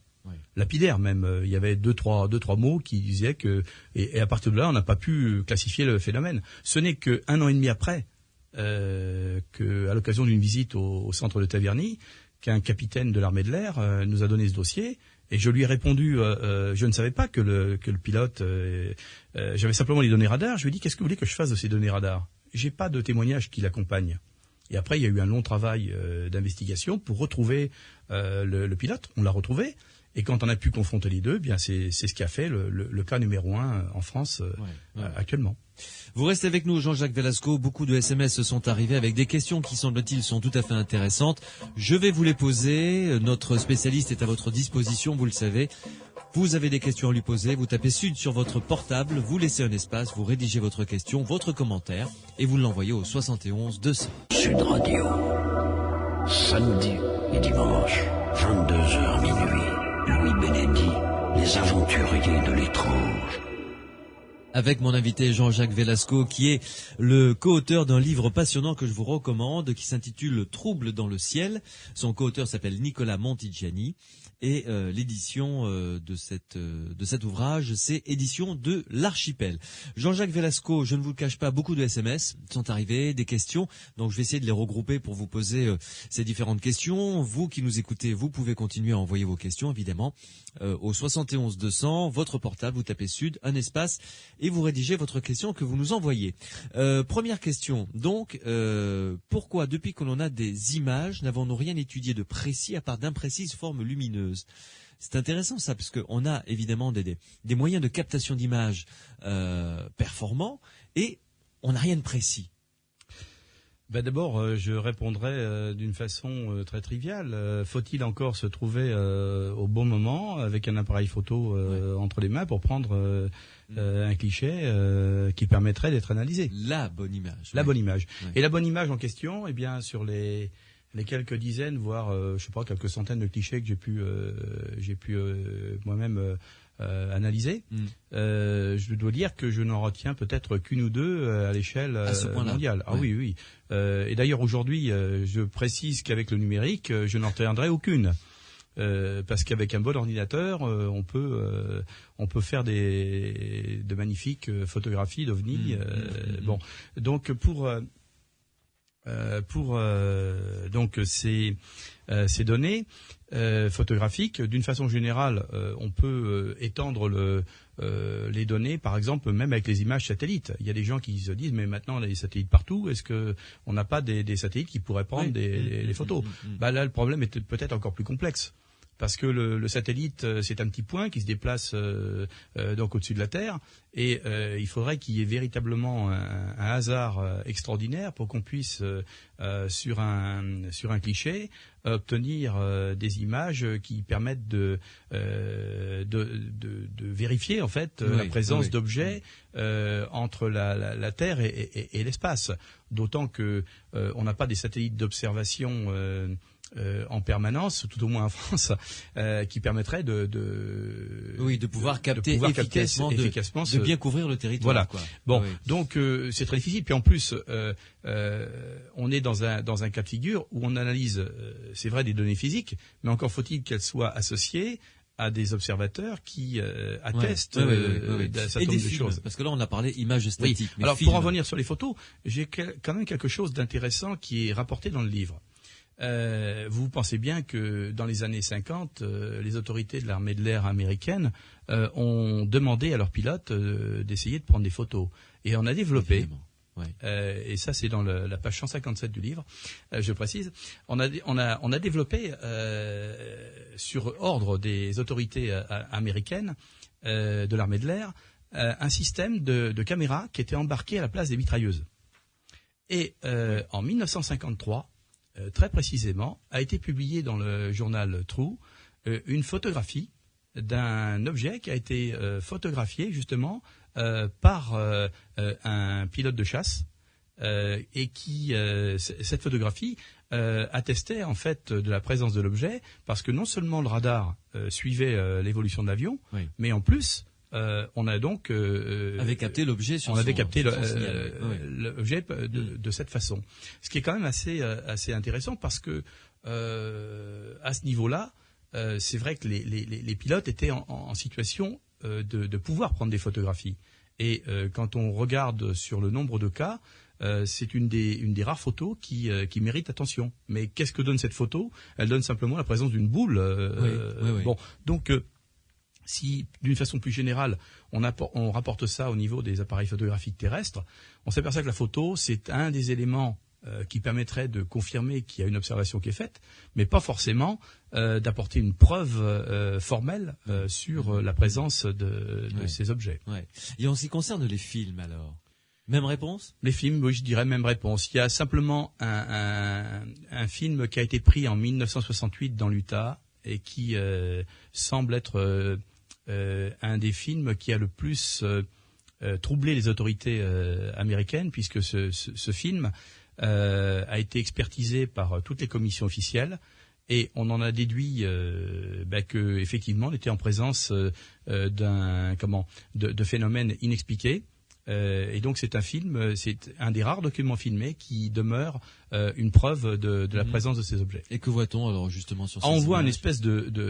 Lapidaire même, il y avait deux trois mots qui disaient que, et à partir de là, on n'a pas pu classifier le phénomène. Ce n'est qu'un an et demi après, que à l'occasion d'une visite au centre de Taverny, qu'un capitaine de l'armée de l'air nous a donné ce dossier, et je lui ai répondu, je ne savais pas que le pilote, j'avais simplement les données radar. Je lui ai dit, qu'est-ce que vous voulez que je fasse de ces données radar? J'ai pas de témoignage qui l'accompagne. Et après, il y a eu un long travail d'investigation pour retrouver le pilote. On l'a retrouvé. Et quand on a pu confronter les deux, bien c'est ce qui a fait le cas numéro 1 en France actuellement.
Vous restez avec nous, Jean-Jacques Velasco. Beaucoup de SMS sont arrivés avec des questions qui, semble-t-il, sont tout à fait intéressantes. Je vais vous les poser. Notre spécialiste est à votre disposition, vous le savez. Vous avez des questions à lui poser, vous tapez Sud sur votre portable, vous laissez un espace, vous rédigez votre question, votre commentaire, et vous l'envoyez au 71 200.
Sud Radio, samedi et dimanche, 22h minuit. Louis Bénédy, les aventuriers de l'étrange.
Avec mon invité Jean-Jacques Velasco, qui est le co-auteur d'un livre passionnant que je vous recommande, qui s'intitule Trouble dans le ciel. Son co-auteur s'appelle Nicolas Montigiani. Et l'édition de cet ouvrage, c'est édition de l'Archipel. Jean-Jacques Velasco, je ne vous le cache pas, beaucoup de SMS sont arrivés, des questions. Donc je vais essayer de les regrouper pour vous poser ces différentes questions. Vous qui nous écoutez, vous pouvez continuer à envoyer vos questions, évidemment, au 71 200, votre portable, vous tapez Sud, un espace, et vous rédigez votre question que vous nous envoyez. Première question, donc, pourquoi, depuis que l'on a des images, n'avons-nous rien étudié de précis à part d'imprécises formes lumineuses? C'est intéressant ça, parce qu'on a évidemment des moyens de captation d'images performants, et on n'a rien de précis.
D'abord, je répondrai d'une façon très triviale. Faut-il encore se trouver au bon moment avec un appareil photo entre les mains pour prendre un cliché qui permettrait d'être analysé?
La bonne image.
La bonne image. Ouais. Et la bonne image en question, sur les quelques dizaines, voire quelques centaines de clichés que j'ai pu moi-même analyser, je dois dire que je n'en retiens peut-être qu'une ou deux à l'échelle mondiale. Ah oui. Et d'ailleurs aujourd'hui, je précise qu'avec le numérique, je n'en retiendrai aucune. Parce qu'avec un bon ordinateur, on peut faire de magnifiques photographies d'ovnis. Donc pour donc ces données photographiques. D'une façon générale, on peut étendre les données, par exemple, même avec les images satellites. Il y a des gens qui se disent, mais maintenant on a des satellites partout, est-ce que on n'a pas des satellites qui pourraient prendre les photos? Bah là, le problème est peut-être encore plus complexe. Parce que le satellite, c'est un petit point qui se déplace donc au-dessus de la Terre, et il faudrait qu'il y ait véritablement un hasard extraordinaire pour qu'on puisse sur un cliché obtenir des images qui permettent de vérifier en fait la présence d'objets entre la Terre et l'espace. D'autant que on n'a pas des satellites d'observation en permanence, tout au moins en France, qui permettrait de
pouvoir capter efficacement, de bien couvrir le territoire.
Voilà.
Quoi.
Bon, donc c'est très difficile. Puis en plus, on est dans un cas de figure où on analyse, c'est vrai, des données physiques, mais encore faut-il qu'elles soient associées à des observateurs qui attestent d'un certain nombre de choses.
Parce que là, on a parlé images statiques.
Oui. Alors, pour en revenir sur les photos, j'ai quand même quelque chose d'intéressant qui est rapporté dans le livre. Vous pensez bien que dans les années 50, les autorités de l'armée de l'air américaine ont demandé à leurs pilotes d'essayer de prendre des photos. Et on a développé, et ça c'est dans la page 157 du livre, je précise, on a développé sur ordre des autorités américaines de l'armée de l'air un système de caméras qui était embarqué à la place des mitrailleuses. Et en 1953, très précisément, a été publié dans le journal True une photographie d'un objet qui a été photographié justement par un pilote de chasse et qui cette photographie attestait en fait de la présence de l'objet, parce que non seulement le radar suivait l'évolution de l'avion, mais en plus on a donc
avait capté l'objet sur
l'objet de cette façon. Ce qui est quand même assez intéressant, parce que à ce niveau-là, c'est vrai que les pilotes étaient en situation de pouvoir prendre des photographies. Et quand on regarde sur le nombre de cas, c'est une des rares photos qui mérite attention. Mais qu'est-ce que donne cette photo? Elle donne simplement la présence d'une boule. Bon, donc si, d'une façon plus générale, on rapporte ça au niveau des appareils photographiques terrestres, on s'aperçoit que la photo, c'est un des éléments qui permettrait de confirmer qu'il y a une observation qui est faite, mais pas forcément d'apporter une preuve formelle sur la présence de ces objets.
Et en ce qui concerne les films, alors, même réponse?
Les films, oui, je dirais même réponse. Il y a simplement un film qui a été pris en 1968 dans l'Utah et qui semble être un des films qui a le plus troublé les autorités américaines, puisque ce film a été expertisé par toutes les commissions officielles, et on en a déduit que effectivement on était en présence de phénomènes inexpliqués. Et donc c'est un film, c'est un des rares documents filmés qui demeure une preuve de la présence de ces objets.
Et que voit-on alors justement sur ces
images ? On voit une espèce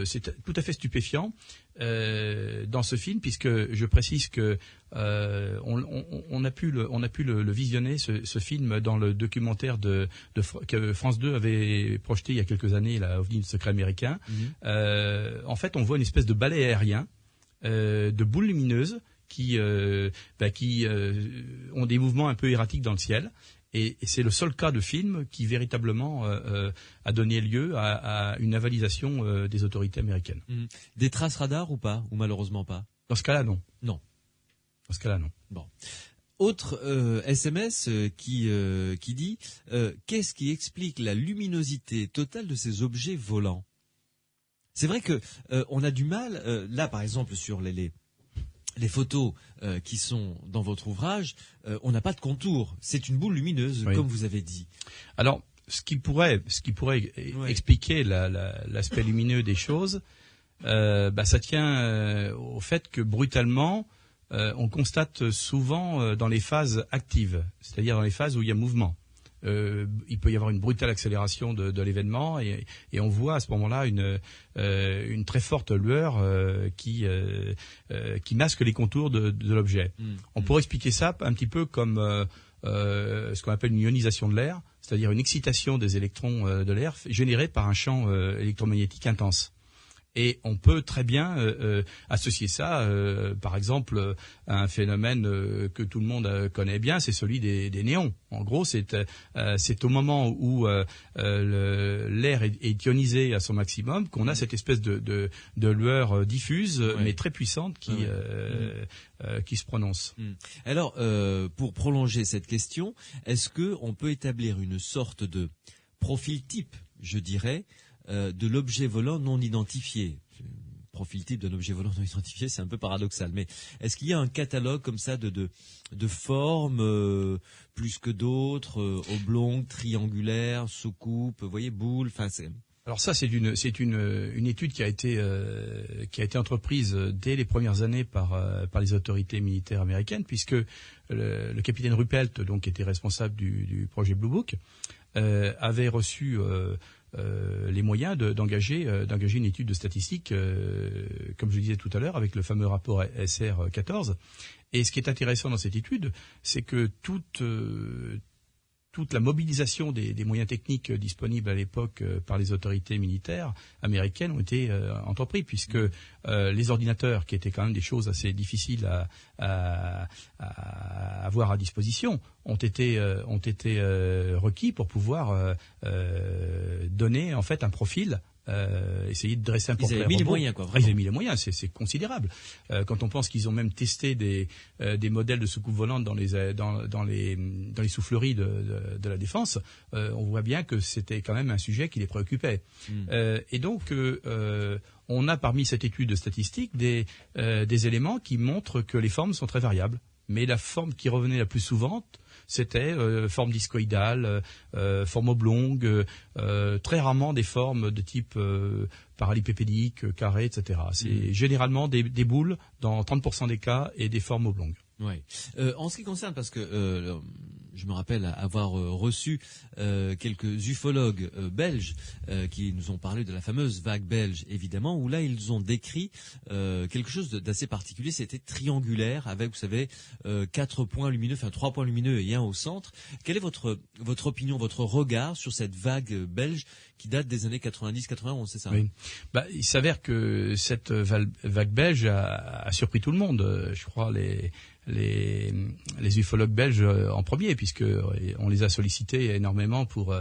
c'est tout à fait stupéfiant dans ce film, puisque je précise que on a pu le visionner, ce film, dans le documentaire que France 2 avait projeté il y a quelques années, la OVNI, le secret américain. En fait, on voit une espèce de balai aérien de boules lumineuses qui ont des mouvements un peu erratiques dans le ciel, et c'est le seul cas de film qui véritablement a donné lieu à une avalisation des autorités américaines.
Des traces radar ou pas, ou malheureusement pas?
Dans ce cas-là, non.
Non.
Dans ce cas-là, non.
Bon. Autre SMS qui dit qu'est-ce qui explique la luminosité totale de ces objets volants? C'est vrai que on a du mal là, par exemple, sur les photos qui sont dans votre ouvrage, on n'a pas de contour. C'est une boule lumineuse, comme vous avez dit.
Alors, ce qui pourrait expliquer l'aspect lumineux des choses, ça tient au fait que brutalement, on constate souvent dans les phases actives, c'est-à-dire dans les phases où il y a mouvement. Il peut y avoir une brutale accélération de l'événement, et on voit à ce moment-là une très forte lueur qui masque les contours de l'objet. On pourrait expliquer ça un petit peu comme ce qu'on appelle une ionisation de l'air, c'est-à-dire une excitation des électrons de l'air générée par un champ électromagnétique intense. Et on peut très bien associer ça, par exemple, à un phénomène que tout le monde connaît bien, c'est celui des néons. En gros, c'est au moment où l'air est ionisé à son maximum qu'on a cette espèce de lueur diffuse, mais très puissante, qui se prononce.
Alors, pour prolonger cette question, est-ce que on peut établir une sorte de profil type, je dirais, de l'objet volant non identifié? Profil type d'un objet volant non identifié, c'est un peu paradoxal, mais est-ce qu'il y a un catalogue comme ça de formes plus que d'autres, oblongues, triangulaires, soucoupes, vous voyez, boules, enfin c'est...
Alors ça, c'est une étude qui a été entreprise dès les premières années par les autorités militaires américaines, puisque le capitaine Ruppelt, donc qui était responsable du projet Blue Book, avait reçu les moyens d'engager une étude de statistique, comme je le disais tout à l'heure, avec le fameux rapport SR14. Et ce qui est intéressant dans cette étude, c'est que toute la mobilisation des moyens techniques disponibles à l'époque par les autorités militaires américaines ont été entrepris, puisque les ordinateurs, qui étaient quand même des choses assez difficiles à avoir à disposition, ont été requis pour pouvoir donner en fait un profil. Essayer de dresser un portrait.
Ils avaient mis les moyens, quoi.
Ils avaient mis les moyens, c'est considérable. Quand on pense qu'ils ont même testé des modèles de soucoupes volantes dans les souffleries de la défense, on voit bien que c'était quand même un sujet qui les préoccupait. Et donc, on a parmi cette étude statistique des éléments qui montrent que les formes sont très variables. Mais la forme qui revenait la plus souvent, c'était forme discoïdale, forme oblongue, très rarement des formes de type parallélépipédique, carré, etc. C'est généralement des boules dans 30% des cas et des formes oblongues.
Ouais. En ce qui concerne, parce que je me rappelle avoir reçu quelques ufologues belges qui nous ont parlé de la fameuse vague belge, évidemment, où là ils ont décrit quelque chose d'assez particulier. C'était triangulaire avec, vous savez, 4 points lumineux, enfin 3 points lumineux et un au centre. Quelle est votre opinion, votre regard sur cette vague belge qui date des années 90-91, c'est ça?
Oui. Il s'avère que cette vague belge a surpris tout le monde. Je crois les ufologues belges en premier, puisque on les a sollicités énormément pour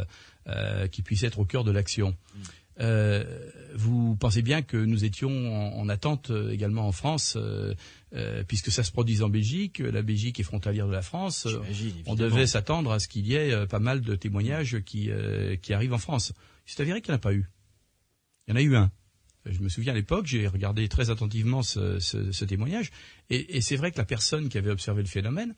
qu'ils puissent être au cœur de l'action. Vous pensez bien que nous étions en attente également en France, puisque ça se produise en Belgique. La Belgique est frontalière de la France. On devait s'attendre à ce qu'il y ait pas mal de témoignages qui arrivent en France. Il s'est avéré qu'il n'y en a pas eu. Il y en a eu un. Je me souviens à l'époque, j'ai regardé très attentivement ce témoignage, et c'est vrai que la personne qui avait observé le phénomène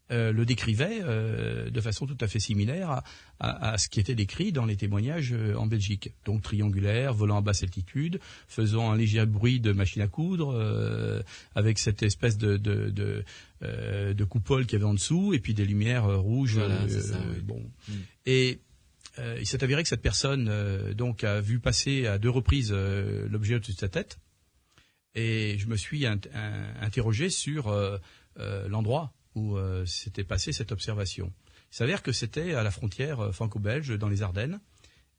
le décrivait de façon tout à fait similaire à ce qui était décrit dans les témoignages en Belgique. Donc triangulaire, volant à basse altitude, faisant un léger bruit de machine à coudre, avec cette espèce de coupole qu'il y avait en dessous, et puis des lumières rouges.
Voilà, c'est ça, oui.
Bon. Et il s'est avéré que cette personne donc a vu passer à 2 reprises l'objet au-dessus de sa tête, et je me suis interrogé sur l'endroit où s'était passée cette observation. Il s'avère que c'était à la frontière franco-belge, dans les Ardennes,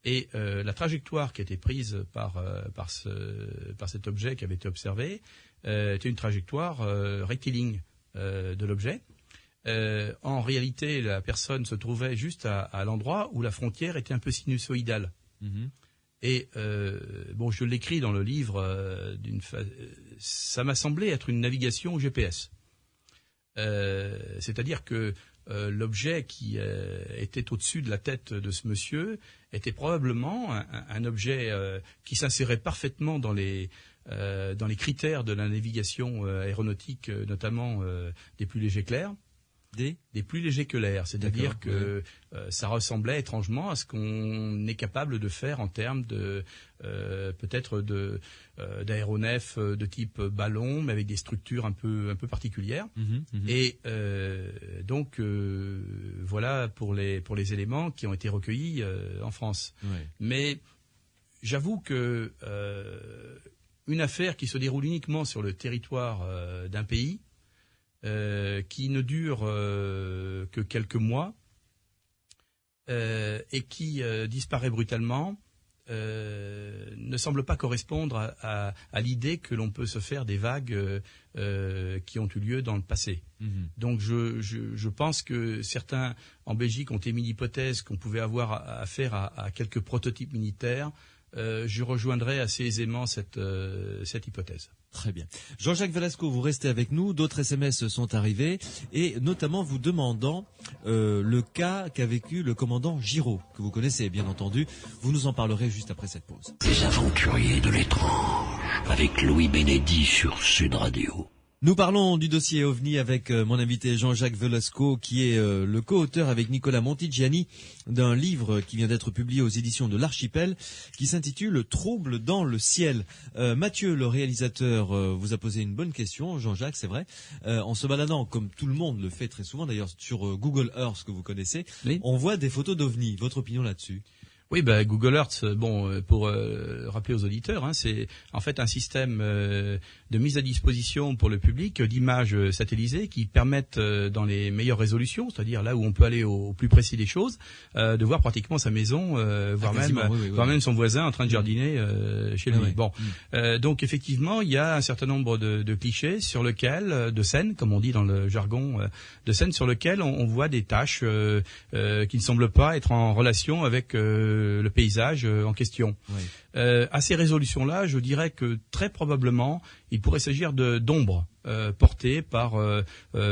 et la trajectoire qui a été prise par cet objet qui avait été observé était une trajectoire rectiligne de l'objet. En réalité, la personne se trouvait juste à l'endroit où la frontière était un peu sinusoïdale. Et je l'écris dans le livre. Ça m'a semblé être une navigation au GPS. C'est-à-dire que l'objet qui était au-dessus de la tête de ce monsieur était probablement un objet qui s'insérait parfaitement dans les critères de la navigation aéronautique, notamment des plus légers que l'air. Des plus légers que l'air, c'est-à-dire que ça ressemblait étrangement à ce qu'on est capable de faire en termes de peut-être d'aéronefs de type ballon, mais avec des structures un peu particulières. Et donc voilà pour les éléments qui ont été recueillis en France.
Ouais.
Mais j'avoue que une affaire qui se déroule uniquement sur le territoire d'un pays, qui ne dure que quelques mois, et qui disparaît brutalement, ne semble pas correspondre à l'idée que l'on peut se faire des vagues qui ont eu lieu dans le passé. Donc je pense que certains en Belgique ont émis l'hypothèse qu'on pouvait avoir affaire à quelques prototypes militaires. Je rejoindrai assez aisément cette hypothèse.
Très bien. Jean-Jacques Velasco, vous restez avec nous. D'autres SMS sont arrivés et notamment vous demandant le cas qu'a vécu le commandant Giraud, que vous connaissez bien entendu. Vous nous en parlerez juste après cette pause.
Les aventuriers de l'étrange avec Louis Bénédy sur Sud Radio.
Nous parlons du dossier OVNI avec mon invité Jean-Jacques Velasco, qui est le co-auteur avec Nicolas Montigiani d'un livre qui vient d'être publié aux éditions de l'Archipel, qui s'intitule « Trouble dans le ciel ». Mathieu, le réalisateur, vous a posé une bonne question, Jean-Jacques, c'est vrai. En se baladant, comme tout le monde le fait très souvent, d'ailleurs sur Google Earth, que vous connaissez, oui. On voit des photos d'OVNI. Votre opinion là-dessus ?
Oui, Google Earth, pour rappeler aux auditeurs, c'est en fait un système de mise à disposition pour le public d'images satellisées qui permettent, dans les meilleures résolutions, c'est-à-dire là où on peut aller au plus précis des choses, de voir pratiquement sa maison, voire même son voisin en train de jardiner chez lui. Oui. Bon, donc effectivement, il y a un certain nombre de clichés sur lesquels, de scènes, comme on dit dans le jargon, de scènes sur lesquelles on voit des tâches qui ne semblent pas être en relation avec le paysage en question. Oui. À ces résolutions-là, je dirais que très probablement, il pourrait s'agir d'ombres portées par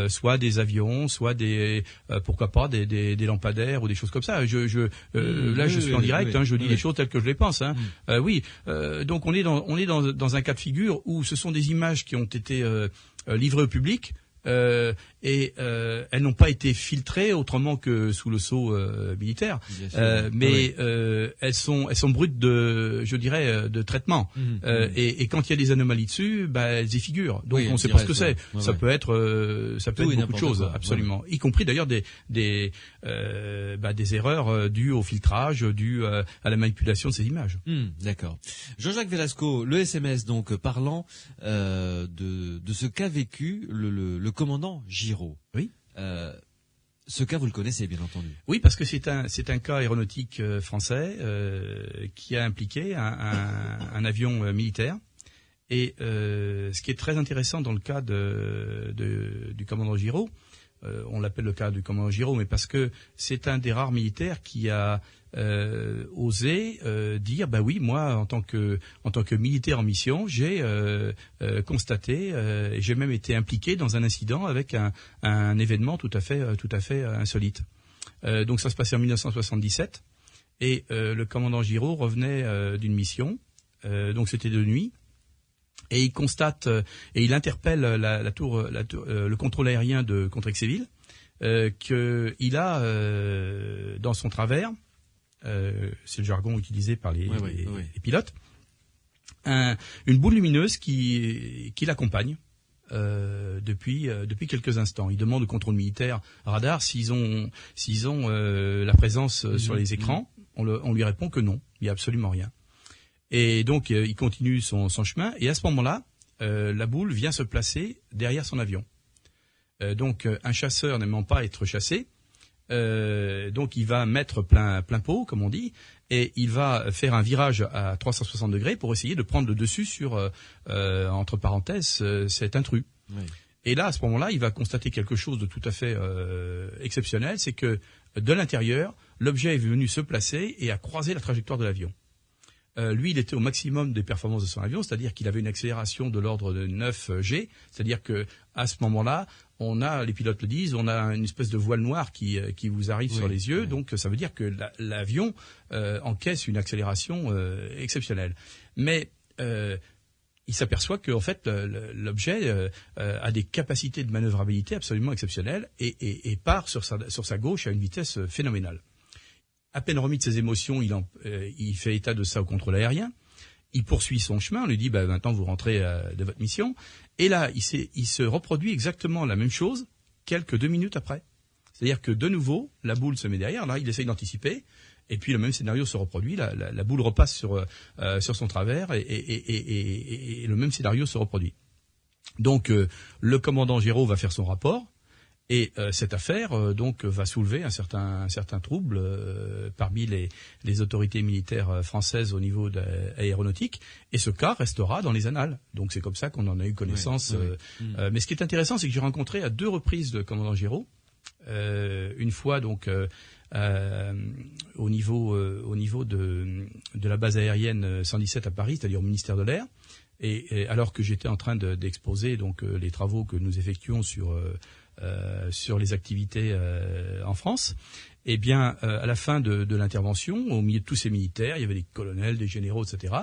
soit des avions, soit pourquoi pas des lampadaires ou des choses comme ça. Là, je suis en direct, je dis les choses telles que je les pense. Donc on est dans un cas de figure où ce sont des images qui ont été livrées au public. Et elles n'ont pas été filtrées autrement que sous le sceau militaire, mais elles sont brutes de traitement. Et quand il y a des anomalies dessus, elles y figurent. Donc on ne sait pas ce que c'est. Ça peut être beaucoup de choses, absolument. Y compris d'ailleurs des erreurs dues au filtrage, dues à la manipulation de ces images.
D'accord. Jean-Jacques Velasco, le SMS donc parlant de ce qu'a vécu le commandant Giraud. Oui. Ce cas, vous le connaissez, bien entendu.
Oui, parce que c'est un cas aéronautique français qui a impliqué un avion militaire. Et ce qui est très intéressant dans le cas du commandant Giraud, on l'appelle le cas du commandant Giraud, mais parce que c'est un des rares militaires qui a osé dire oui, moi en tant que militaire en mission, j'ai constaté et j'ai même été impliqué dans un incident avec un événement tout à fait insolite. Donc ça se passait en 1977 et le commandant Giraud revenait d'une mission, donc c'était de nuit. Et il constate et il interpelle le contrôle aérien de Contrexéville qu'il a dans son travers, c'est le jargon utilisé par les pilotes, une boule lumineuse qui l'accompagne depuis quelques instants. Il demande au contrôle militaire radar s'ils ont la présence sur les écrans. On lui répond que non, il n'y a absolument rien. Et donc, il continue son chemin. Et à ce moment-là, la boule vient se placer derrière son avion. Donc, un chasseur n'aimant pas être chassé, donc il va mettre plein pot, comme on dit, et il va faire un virage à 360 degrés pour essayer de prendre le dessus sur, entre parenthèses, cet intrus. Oui. Et là, à ce moment-là, il va constater quelque chose de tout à fait exceptionnel, c'est que de l'intérieur, l'objet est venu se placer et a croisé la trajectoire de l'avion. Lui, il était au maximum des performances de son avion, c'est-à-dire qu'il avait une accélération de l'ordre de 9 G, c'est-à-dire que à ce moment-là, les pilotes le disent, on a une espèce de voile noire qui vous arrive sur les yeux, donc ça veut dire que l'avion encaisse une accélération exceptionnelle. Mais il s'aperçoit que en fait l'objet a des capacités de manœuvrabilité absolument exceptionnelles et part sur sa gauche à une vitesse phénoménale. À peine remis de ses émotions, il fait état de ça au contrôle aérien. Il poursuit son chemin. On lui dit, maintenant vous rentrez de votre mission. Et là, il se reproduit exactement la même chose quelques 2 minutes après. C'est-à-dire que de nouveau, la boule se met derrière. Là, il essaye d'anticiper. Et puis le même scénario se reproduit. La boule repasse sur son travers et le même scénario se reproduit. Donc le commandant Giraud va faire son rapport. Et cette affaire donc va soulever un certain trouble parmi les autorités militaires françaises au niveau aéronautique, et ce cas restera dans les annales. Donc c'est comme ça qu'on en a eu connaissance. Mais ce qui est intéressant, c'est que j'ai rencontré à 2 reprises le commandant Giraud. Une fois donc au niveau de la base aérienne 117 à Paris, c'est-à-dire au ministère de l'Air, et alors que j'étais en train d'exposer donc les travaux que nous effectuons sur les activités en France, eh bien, à la fin de l'intervention, au milieu de tous ces militaires, il y avait des colonels, des généraux, etc.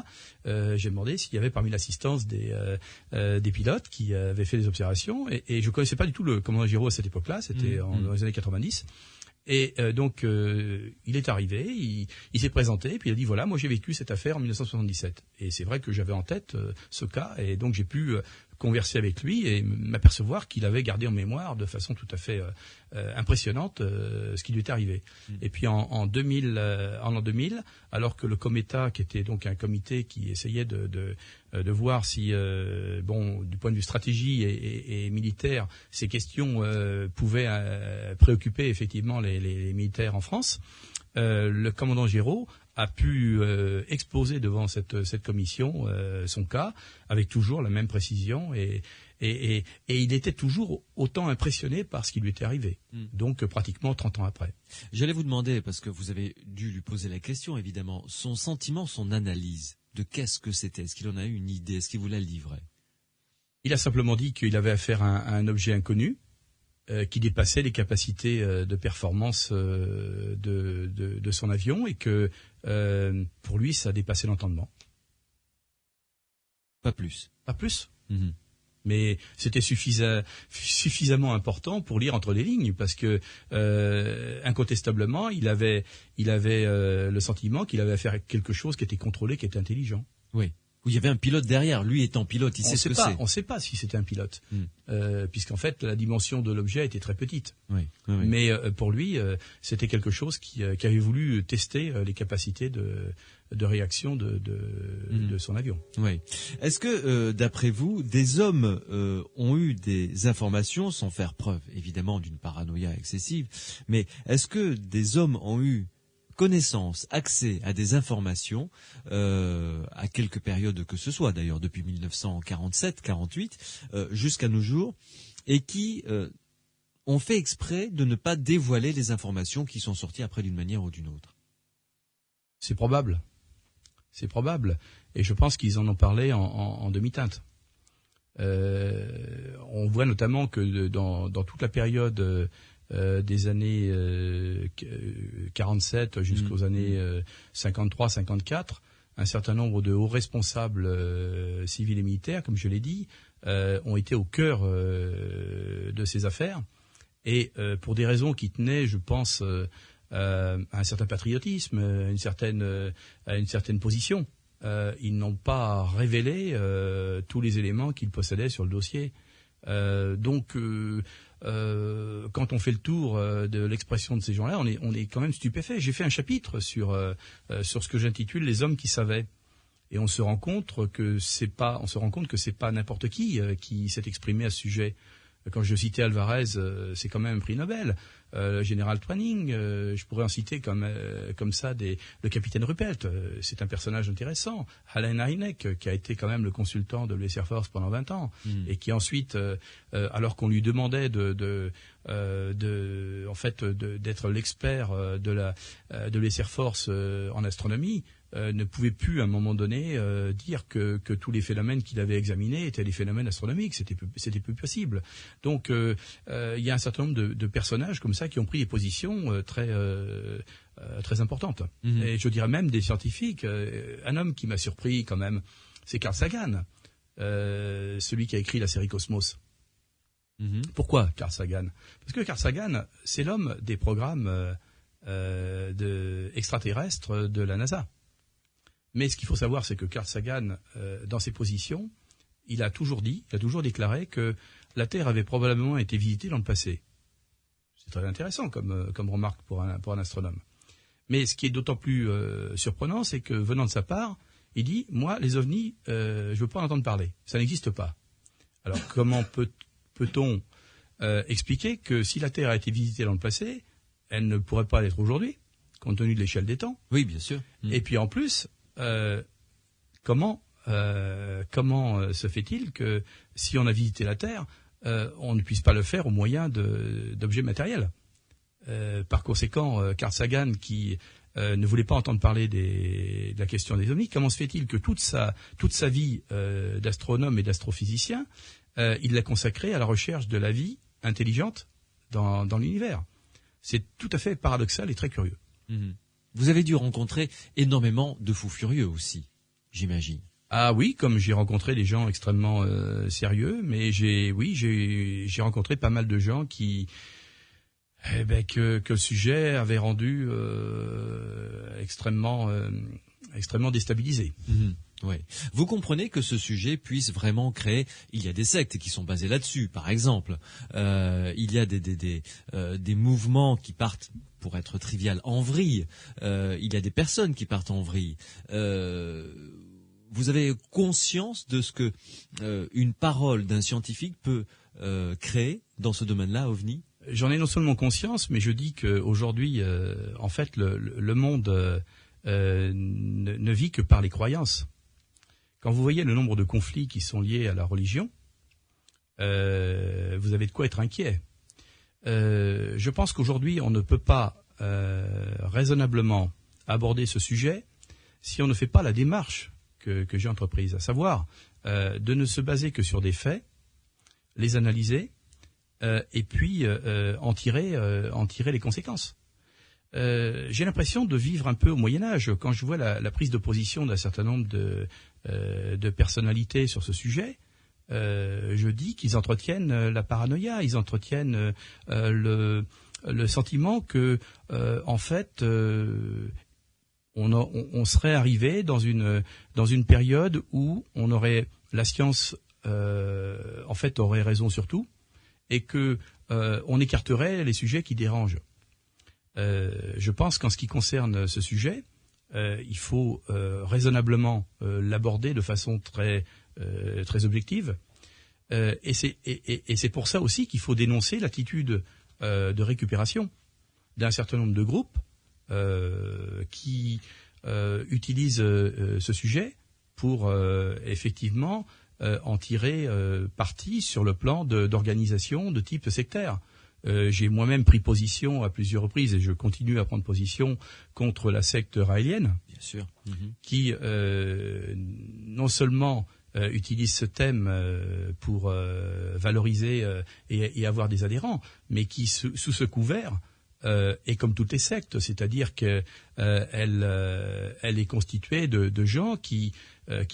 J'ai demandé s'il y avait parmi l'assistance des pilotes qui avaient fait des observations, et je connaissais pas du tout le commandant Giraud à cette époque-là, c'était dans les années 90. Et donc, il est arrivé, il s'est présenté, puis il a dit, voilà, moi j'ai vécu cette affaire en 1977. Et c'est vrai que j'avais en tête ce cas, et donc j'ai pu converser avec lui et m'apercevoir qu'il avait gardé en mémoire de façon tout à fait impressionnante ce qui lui était arrivé. Et puis en 2000, alors que le COMETA, qui était donc un comité qui essayait de voir si, du point de vue stratégie et militaire, ces questions pouvaient préoccuper effectivement les militaires en France, le commandant Giraud a pu exposer devant cette commission son cas avec toujours la même précision, et il était toujours autant impressionné par ce qui lui était arrivé. Donc pratiquement 30 ans après.
J'allais vous demander, parce que vous avez dû lui poser la question évidemment, son sentiment, son analyse de qu'est-ce que c'était. Est-ce qu'il en a eu une idée? Est-ce qu'il vous l'a livré?
Il a simplement dit qu'il avait affaire à un objet inconnu qui dépassait les capacités de performance de son avion, et que pour lui ça dépassait l'entendement.
Pas plus.
Pas plus. Mais c'était suffisamment important pour lire entre les lignes, parce que incontestablement il avait le sentiment qu'il avait affaire à quelque chose qui était contrôlé, qui était intelligent.
Oui. Il y avait un pilote derrière. Lui étant pilote, il sait ce que c'est.
On ne sait pas si c'était un pilote, puisqu'en fait la dimension de l'objet était très petite.
Oui.
Mais pour lui, c'était quelque chose qui avait voulu tester les capacités de réaction de son avion.
Oui. Est-ce que, d'après vous, des hommes ont eu des informations, sans faire preuve évidemment d'une paranoïa excessive, mais est-ce que des hommes ont eu connaissance, accès à des informations à quelque période que ce soit, d'ailleurs depuis 1947-48 jusqu'à nos jours, et qui ont fait exprès de ne pas dévoiler les informations qui sont sorties après d'une manière ou d'une autre?
C'est probable. Et je pense qu'ils en ont parlé en demi-teinte. On voit notamment que dans toute la période des années 47 jusqu'aux années 53-54, un certain nombre de hauts responsables civils et militaires, comme je l'ai dit, ont été au cœur de ces affaires, et pour des raisons qui tenaient, je pense, à un certain patriotisme, à une certaine position. Ils n'ont pas révélé tous les éléments qu'ils possédaient sur le dossier. Donc, quand on fait le tour de l'expression de ces gens-là, on est quand même stupéfait. J'ai fait un chapitre sur ce que j'intitule les hommes qui savaient, et on se rend compte que c'est pas n'importe qui s'est exprimé à ce sujet. Quand je citais Alvarez, c'est quand même un prix Nobel. Le général Twining, je pourrais en citer comme ça le capitaine Ruppelt, c'est un personnage intéressant. Alan Hynek, qui a été quand même le consultant de l'US Air Force pendant 20 ans, et qui ensuite, alors qu'on lui demandait d'être l'expert de l'US Air Force en astronomie, ne pouvait plus à un moment donné dire que tous les phénomènes qu'il avait examinés étaient des phénomènes astronomiques. C'était plus possible. Donc il y a un certain nombre de personnages comme ça qui ont pris des positions très importantes. Et je dirais même des scientifiques. Un homme qui m'a surpris quand même, c'est Carl Sagan, celui qui a écrit la série Cosmos. Pourquoi Carl Sagan? Parce que Carl Sagan, c'est l'homme des programmes extraterrestres de la NASA. Mais ce qu'il faut savoir, c'est que Carl Sagan, dans ses positions, il a toujours déclaré que la Terre avait probablement été visitée dans le passé. C'est très intéressant comme remarque pour un astronome. Mais ce qui est d'autant plus surprenant, c'est que venant de sa part, il dit « Moi, les ovnis, je veux pas en entendre parler. Ça n'existe pas. » Alors comment peut-on expliquait que si la Terre a été visitée dans le passé, elle ne pourrait pas l'être aujourd'hui, compte tenu de l'échelle des temps.
Oui, bien sûr.
Et puis en plus, comment se fait-il que si on a visité la Terre, on ne puisse pas le faire au moyen d'objets matériels? Par conséquent, Carl Sagan, qui ne voulait pas entendre parler de la question des ovnis, comment se fait-il que toute sa vie d'astronome et d'astrophysicien, il l'a consacrée à la recherche de la vie intelligente dans l'univers? C'est tout à fait paradoxal et très curieux.
Mmh. Vous avez dû rencontrer énormément de fous furieux aussi, j'imagine.
Ah oui, comme j'ai rencontré des gens extrêmement sérieux, mais j'ai rencontré pas mal de gens qui que le sujet avait rendu extrêmement déstabilisé.
Mmh. Ouais. Vous comprenez que ce sujet puisse vraiment créer. Il y a des sectes qui sont basées là-dessus, par exemple. Il y a des mouvements qui partent, pour être trivial, en vrille. Il y a des personnes qui partent en vrille. Vous avez conscience de ce que une parole d'un scientifique peut créer dans ce domaine-là, OVNI?
J'en ai non seulement conscience, mais je dis qu'aujourd'hui, en fait, le monde ne vit que par les croyances. Quand vous voyez le nombre de conflits qui sont liés à la religion, vous avez de quoi être inquiet. Je pense qu'aujourd'hui, on ne peut pas raisonnablement aborder ce sujet si on ne fait pas la démarche que j'ai entreprise, à savoir de ne se baser que sur des faits, les analyser et puis en tirer les conséquences. J'ai l'impression de vivre un peu au Moyen-Âge quand je vois la prise de position d'un certain nombre de personnalités sur ce sujet. Je dis qu'ils entretiennent la paranoïa, ils entretiennent le sentiment que en fait on serait arrivé dans une période où on aurait la science en fait aurait raison sur tout et que on écarterait les sujets qui dérangent. Je pense qu'en ce qui concerne ce sujet, il faut raisonnablement l'aborder de façon très objective. Et c'est pour ça aussi qu'il faut dénoncer l'attitude de récupération d'un certain nombre de groupes qui utilisent ce sujet pour effectivement en tirer parti sur le plan d'organisation de type sectaire. J'ai moi-même pris position à plusieurs reprises et je continue à prendre position contre la secte raélienne,
bien sûr,
qui non seulement utilise ce thème pour valoriser et avoir des adhérents, mais qui sous ce couvert est comme toutes les sectes, c'est-à-dire que elle est constituée de gens qui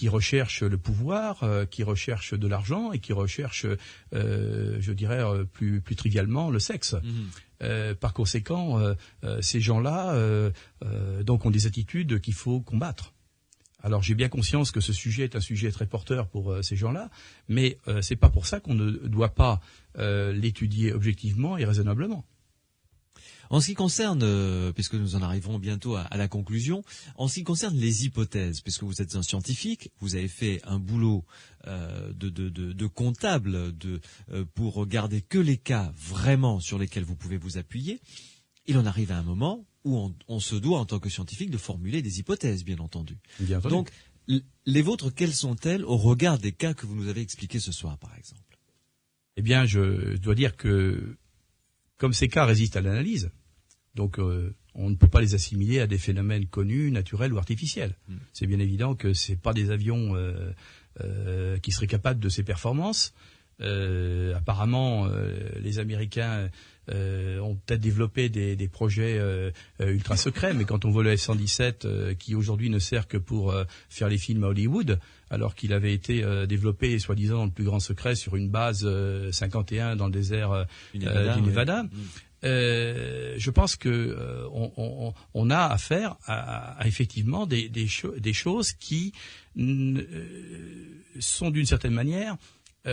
recherchent le pouvoir, qui recherchent de l'argent et qui recherchent, je dirais plus trivialement, le sexe. Par conséquent, ces gens-là donc ont des attitudes qu'il faut combattre. Alors j'ai bien conscience que ce sujet est un sujet très porteur pour ces gens-là, mais c'est pas pour ça qu'on ne doit pas l'étudier objectivement et raisonnablement.
En ce qui concerne, puisque nous en arriverons bientôt à la conclusion, en ce qui concerne les hypothèses, puisque vous êtes un scientifique, vous avez fait un boulot de comptable pour regarder que les cas vraiment sur lesquels vous pouvez vous appuyer, il en arrive à un moment où on se doit, en tant que scientifique, de formuler des hypothèses, bien entendu.
Bien entendu.
Donc, les vôtres, quelles sont-elles au regard des cas que vous nous avez expliqués ce soir, par exemple?
Eh bien, je dois dire que comme ces cas résistent à l'analyse, donc on ne peut pas les assimiler à des phénomènes connus, naturels ou artificiels. C'est bien évident que c'est pas des avions qui seraient capables de ces performances. Apparemment, les Américains ont peut-être développé des projets ultra secrets, mais quand on voit le F-117 qui aujourd'hui ne sert que pour faire les films à Hollywood, alors qu'il avait été développé soi-disant dans le plus grand secret sur une base 51 dans le désert du Nevada. Je pense que on a affaire à effectivement des choses qui sont d'une certaine manière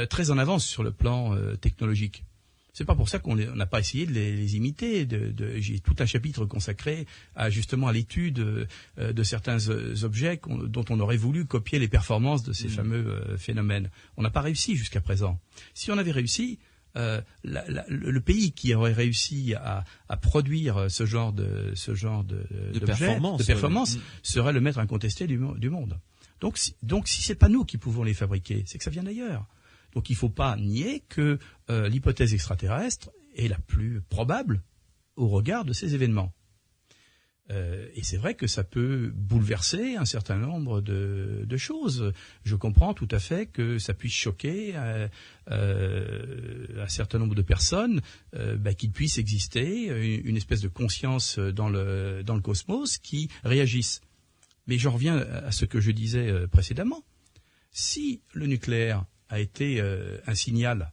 très en avance sur le plan technologique. C'est pas pour ça qu'on n'a pas essayé de les imiter. J'ai tout un chapitre consacré justement à l'étude de certains objets dont on aurait voulu copier les performances de ces fameux phénomènes. On n'a pas réussi jusqu'à présent. Si on avait réussi, le pays qui aurait réussi à produire ce genre de performance serait le maître incontesté du monde. Donc si c'est pas nous qui pouvons les fabriquer, c'est que ça vient d'ailleurs. Donc il faut pas nier que l'hypothèse extraterrestre est la plus probable au regard de ces événements. Et c'est vrai que ça peut bouleverser un certain nombre de choses. Je comprends tout à fait que ça puisse choquer un certain nombre de personnes, qu'il puisse exister une espèce de conscience dans le cosmos qui réagissent. Mais j'en reviens à ce que je disais précédemment. Si le nucléaire a été un signal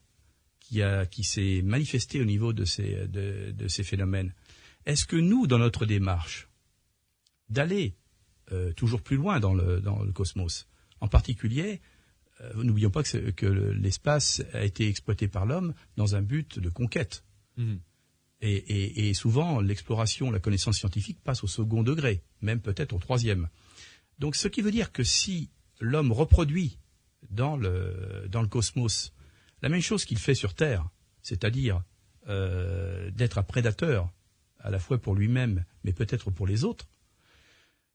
qui s'est manifesté au niveau de ces phénomènes, est-ce que nous, dans notre démarche, d'aller toujours plus loin dans le cosmos, en particulier, n'oublions pas que l'espace a été exploité par l'homme dans un but de conquête. Mmh. Et souvent, l'exploration, la connaissance scientifique passe au second degré, même peut-être au troisième. Donc, ce qui veut dire que si l'homme reproduit dans le cosmos la même chose qu'il fait sur Terre, c'est-à-dire d'être un prédateur, à la fois pour lui-même, mais peut-être pour les autres,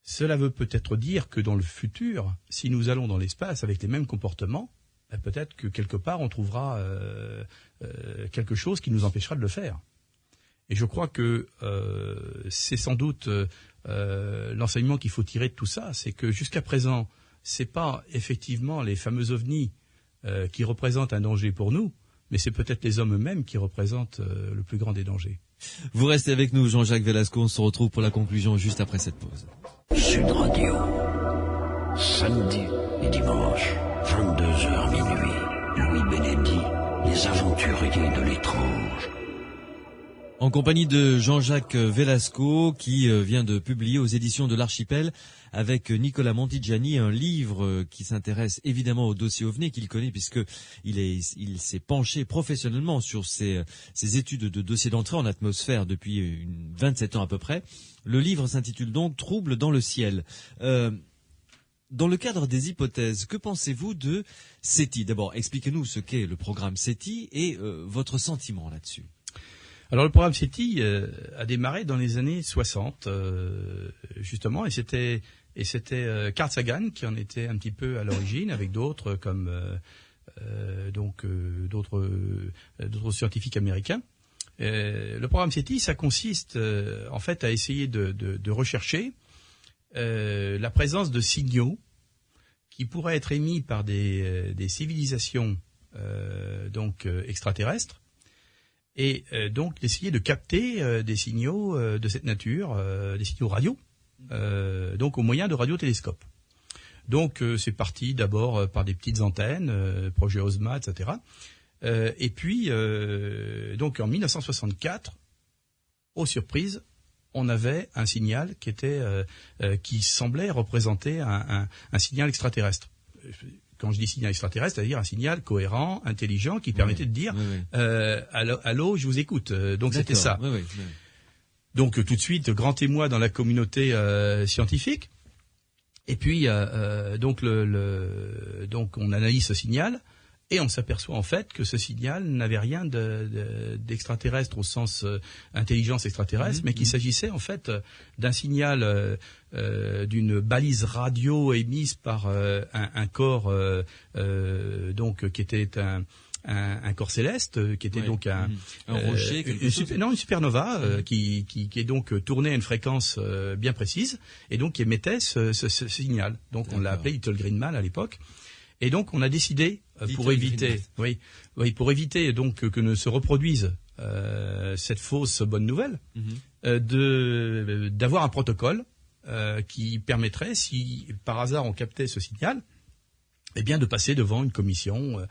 cela veut peut-être dire que dans le futur, si nous allons dans l'espace avec les mêmes comportements, peut-être que quelque part on trouvera quelque chose qui nous empêchera de le faire. Et je crois que c'est sans doute l'enseignement qu'il faut tirer de tout ça, c'est que jusqu'à présent, c'est pas effectivement les fameux ovnis qui représentent un danger pour nous, mais c'est peut-être les hommes eux-mêmes qui représentent le plus grand des dangers.
Vous restez avec nous, Jean-Jacques Velasco, on se retrouve pour la conclusion juste après cette pause.
Sud Radio, samedi et dimanche, 22h minuit, Louis Bénédy, les aventuriers de l'étrange.
En compagnie de Jean-Jacques Velasco, qui vient de publier aux éditions de l'Archipel, avec Nicolas Montigiani, un livre qui s'intéresse évidemment au dossier OVNI, qu'il connaît puisque il s'est penché professionnellement sur ces études de dossiers d'entrée en atmosphère depuis 27 ans à peu près. Le livre s'intitule donc « Troubles dans le ciel ». Dans le cadre des hypothèses, que pensez-vous de SETI ? D'abord, expliquez-nous ce qu'est le programme SETI et votre sentiment là-dessus.
Alors le programme SETI a démarré dans les années 60, justement, et c'était Carl Sagan qui en était un petit peu à l'origine, avec d'autres comme d'autres scientifiques américains. Le programme SETI, ça consiste en fait à essayer de rechercher la présence de signaux qui pourraient être émis par des civilisations extraterrestres. Et donc d'essayer de capter des signaux de cette nature, des signaux radio, donc au moyen de radiotélescopes. Donc c'est parti d'abord par des petites antennes, projet OSMA, etc. Et puis donc en 1964, aux surprises, on avait un signal qui semblait représenter un signal extraterrestre. Quand je dis signal extraterrestre, c'est-à-dire un signal cohérent, intelligent, qui permettait de dire allô, je vous écoute. Donc c'était ça.
Oui.
Donc tout de suite, grand émoi dans la communauté scientifique. Et puis donc on analyse ce signal et on s'aperçoit en fait que ce signal n'avait rien d'extraterrestre au sens intelligence extraterrestre, mais qu'il s'agissait en fait d'un signal d'une balise radio émise par un corps qui était un corps céleste, qui était donc un
rocher,
une supernova qui est donc tournée à une fréquence bien précise et donc qui émettait ce signal. Donc on l'a appelé Little Green Man à l'époque. Et donc on a décidé pour éviter donc que ne se reproduise cette fausse bonne nouvelle, d'avoir un protocole qui permettrait, si par hasard on captait ce signal, eh bien de passer devant une commission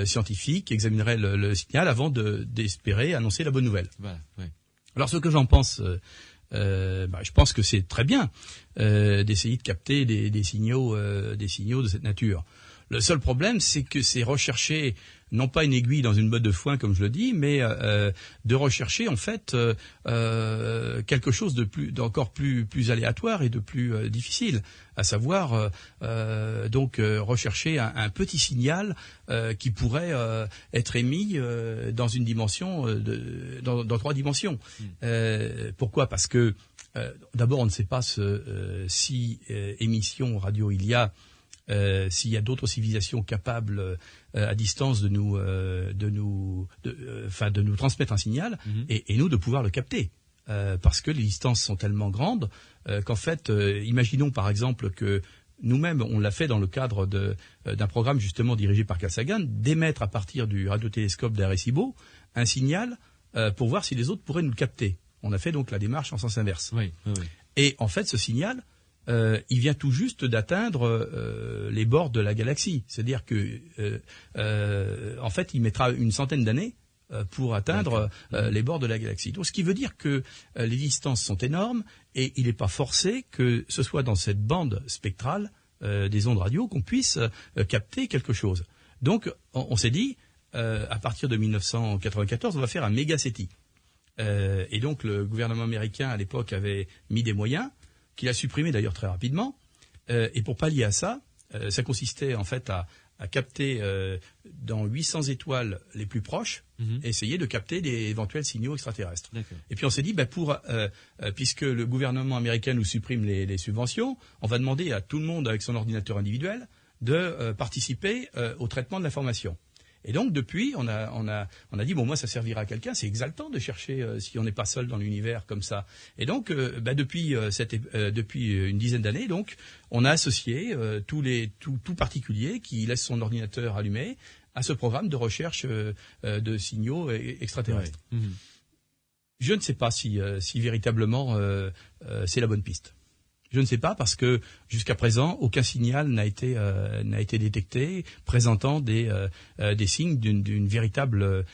scientifique qui examinerait le signal avant d'espérer annoncer la bonne nouvelle.
Voilà, oui.
Alors ce que j'en pense, je pense que c'est très bien d'essayer de capter des signaux de cette nature. Le seul problème, c'est que c'est rechercher non pas une aiguille dans une botte de foin comme je le dis, mais de rechercher en fait quelque chose d'encore plus aléatoire et de plus difficile, à savoir rechercher un petit signal qui pourrait être émis dans une dimension dans 3 dimensions. Pourquoi ? Parce que d'abord on ne sait pas si émission radio il y a. S'il y a d'autres civilisations capables à distance de nous transmettre un signal et nous de pouvoir le capter, parce que les distances sont tellement grandes qu'en fait, imaginons par exemple que nous-mêmes, on l'a fait dans le cadre d'un programme justement dirigé par Carl Sagan, d'émettre à partir du radiotélescope d'Arecibo un signal pour voir si les autres pourraient nous le capter. On a fait donc la démarche en sens inverse.
Oui.
Et en fait, ce signal, il vient tout juste d'atteindre les bords de la galaxie. C'est-à-dire que, en fait, il mettra une centaine d'années pour atteindre les bords de la galaxie. Donc, ce qui veut dire que les distances sont énormes et il n'est pas forcé que ce soit dans cette bande spectrale des ondes radio qu'on puisse capter quelque chose. Donc, on s'est dit, à partir de 1994, on va faire un méga SETI. Et donc, le gouvernement américain, à l'époque, avait mis des moyens, qu'il a supprimé d'ailleurs très rapidement. Et pour pallier à ça, ça consistait en fait à capter dans 800 étoiles les plus proches, essayer de capter des éventuels signaux extraterrestres. D'accord. Et puis on s'est dit, puisque le gouvernement américain nous supprime les subventions, on va demander à tout le monde avec son ordinateur individuel de participer au traitement de l'information. Et donc depuis, on a dit moi ça servira à quelqu'un. C'est exaltant de chercher si on n'est pas seul dans l'univers comme ça. Et donc depuis une dizaine d'années, donc on a associé tout particulier qui laisse son ordinateur allumé à ce programme de recherche de signaux extraterrestres. Ouais. Je ne sais pas si véritablement c'est la bonne piste. Je ne sais pas parce que jusqu'à présent aucun signal n'a été détecté présentant des signes d'une véritable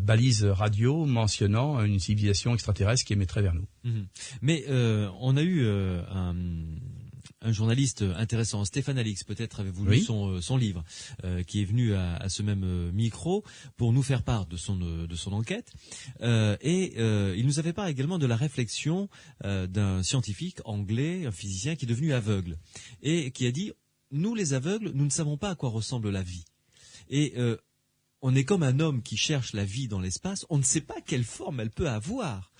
balise radio mentionnant une civilisation extraterrestre qui émettrait vers nous.
Mais on a eu un journaliste intéressant, Stéphane Alix, peut-être avez-vous lu son livre, qui est venu à ce même micro pour nous faire part de son enquête. Il nous a fait part également de la réflexion d'un scientifique anglais, un physicien qui est devenu aveugle et qui a dit « Nous les aveugles, nous ne savons pas à quoi ressemble la vie. » Et on est comme un homme qui cherche la vie dans l'espace, on ne sait pas quelle forme elle peut avoir.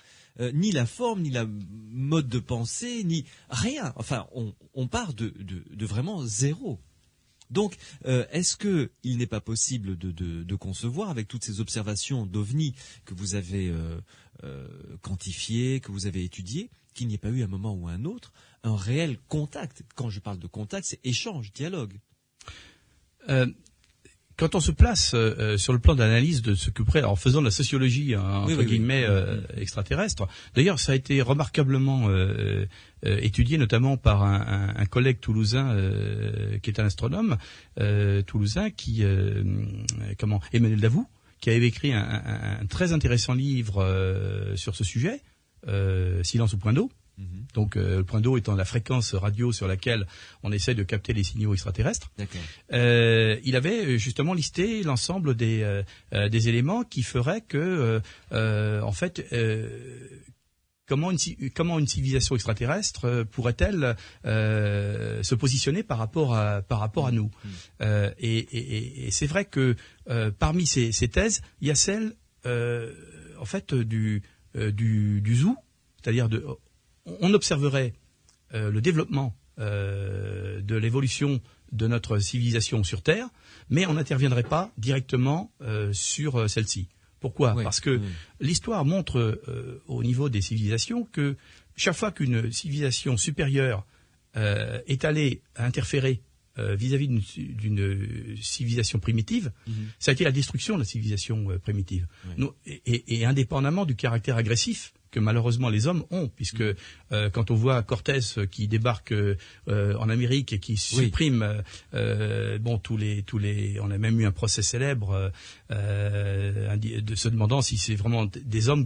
Ni la forme, ni la mode de pensée, ni rien. Enfin, on part de vraiment zéro. Donc, est-ce que il n'est pas possible de concevoir, avec toutes ces observations d'OVNI que vous avez quantifiées, que vous avez étudiées, qu'il n'y ait pas eu à un moment ou à un autre un réel contact? Quand je parle de contact, c'est échange, dialogue.
Quand on se place sur le plan d'analyse de ce que en faisant de la sociologie entre guillemets extraterrestre, d'ailleurs ça a été remarquablement étudié notamment par un collègue toulousain qui est un astronome toulousain Emmanuel Davout, qui avait écrit un très intéressant livre sur ce sujet, Silence au point d'eau. Donc le point d'eau étant la fréquence radio sur laquelle on essaie de capter les signaux extraterrestres. D'accord. Il avait justement listé l'ensemble des éléments qui feraient que comment une civilisation extraterrestre pourrait-elle se positionner par rapport à nous. Et c'est vrai que parmi ces thèses, il y a celle du zoo, c'est-à-dire on observerait le développement de l'évolution de notre civilisation sur Terre, mais on n'interviendrait pas directement sur celle-ci. Pourquoi ? Parce que l'histoire montre au niveau des civilisations que chaque fois qu'une civilisation supérieure est allée interférer vis-à-vis d'une civilisation primitive, ça a été la destruction de la civilisation primitive. Et indépendamment du caractère agressif que malheureusement les hommes ont, puisque quand on voit Cortés qui débarque en Amérique et qui supprime tous les on a même eu un procès célèbre de se demandant si c'est vraiment des hommes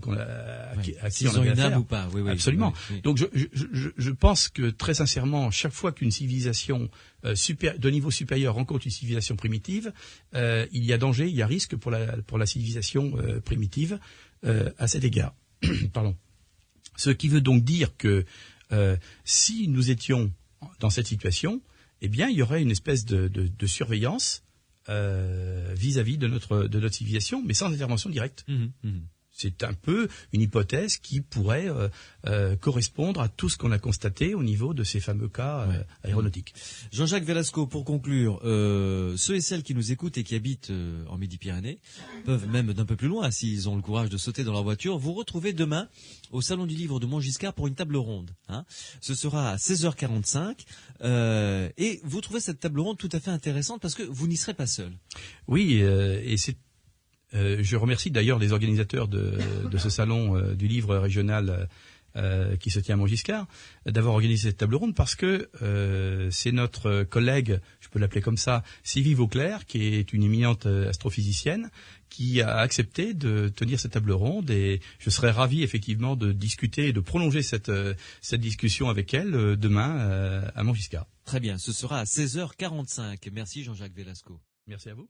à qui on avait affaire
ou pas.
Absolument.
Oui.
Donc je pense que très sincèrement, chaque fois qu'une civilisation de niveau supérieur rencontre une civilisation primitive, il y a danger, il y a risque pour la civilisation primitive à cet égard. Pardon. Ce qui veut donc dire que si nous étions dans cette situation, eh bien il y aurait une espèce de surveillance vis-à-vis de notre civilisation, mais sans intervention directe. C'est un peu une hypothèse qui pourrait correspondre à tout ce qu'on a constaté au niveau de ces fameux cas aéronautiques.
Jean-Jacques Velasco, pour conclure, ceux et celles qui nous écoutent et qui habitent en Midi-Pyrénées peuvent même d'un peu plus loin, s'ils ont le courage de sauter dans leur voiture, vous retrouver demain au Salon du Livre de Montgiscard pour une table ronde. Ce sera à 16h45 et vous trouvez cette table ronde tout à fait intéressante parce que vous n'y serez pas seul.
Oui, et c'est je remercie d'ailleurs les organisateurs de ce salon du livre régional qui se tient à Montgiscard d'avoir organisé cette table ronde parce que c'est notre collègue, je peux l'appeler comme ça, Sylvie Vauclair, qui est une éminente astrophysicienne, qui a accepté de tenir cette table ronde et je serais ravi effectivement de discuter et de prolonger cette discussion avec elle demain à Montgiscard.
Très bien, ce sera à 16h45. Merci Jean-Jacques Velasco.
Merci à vous.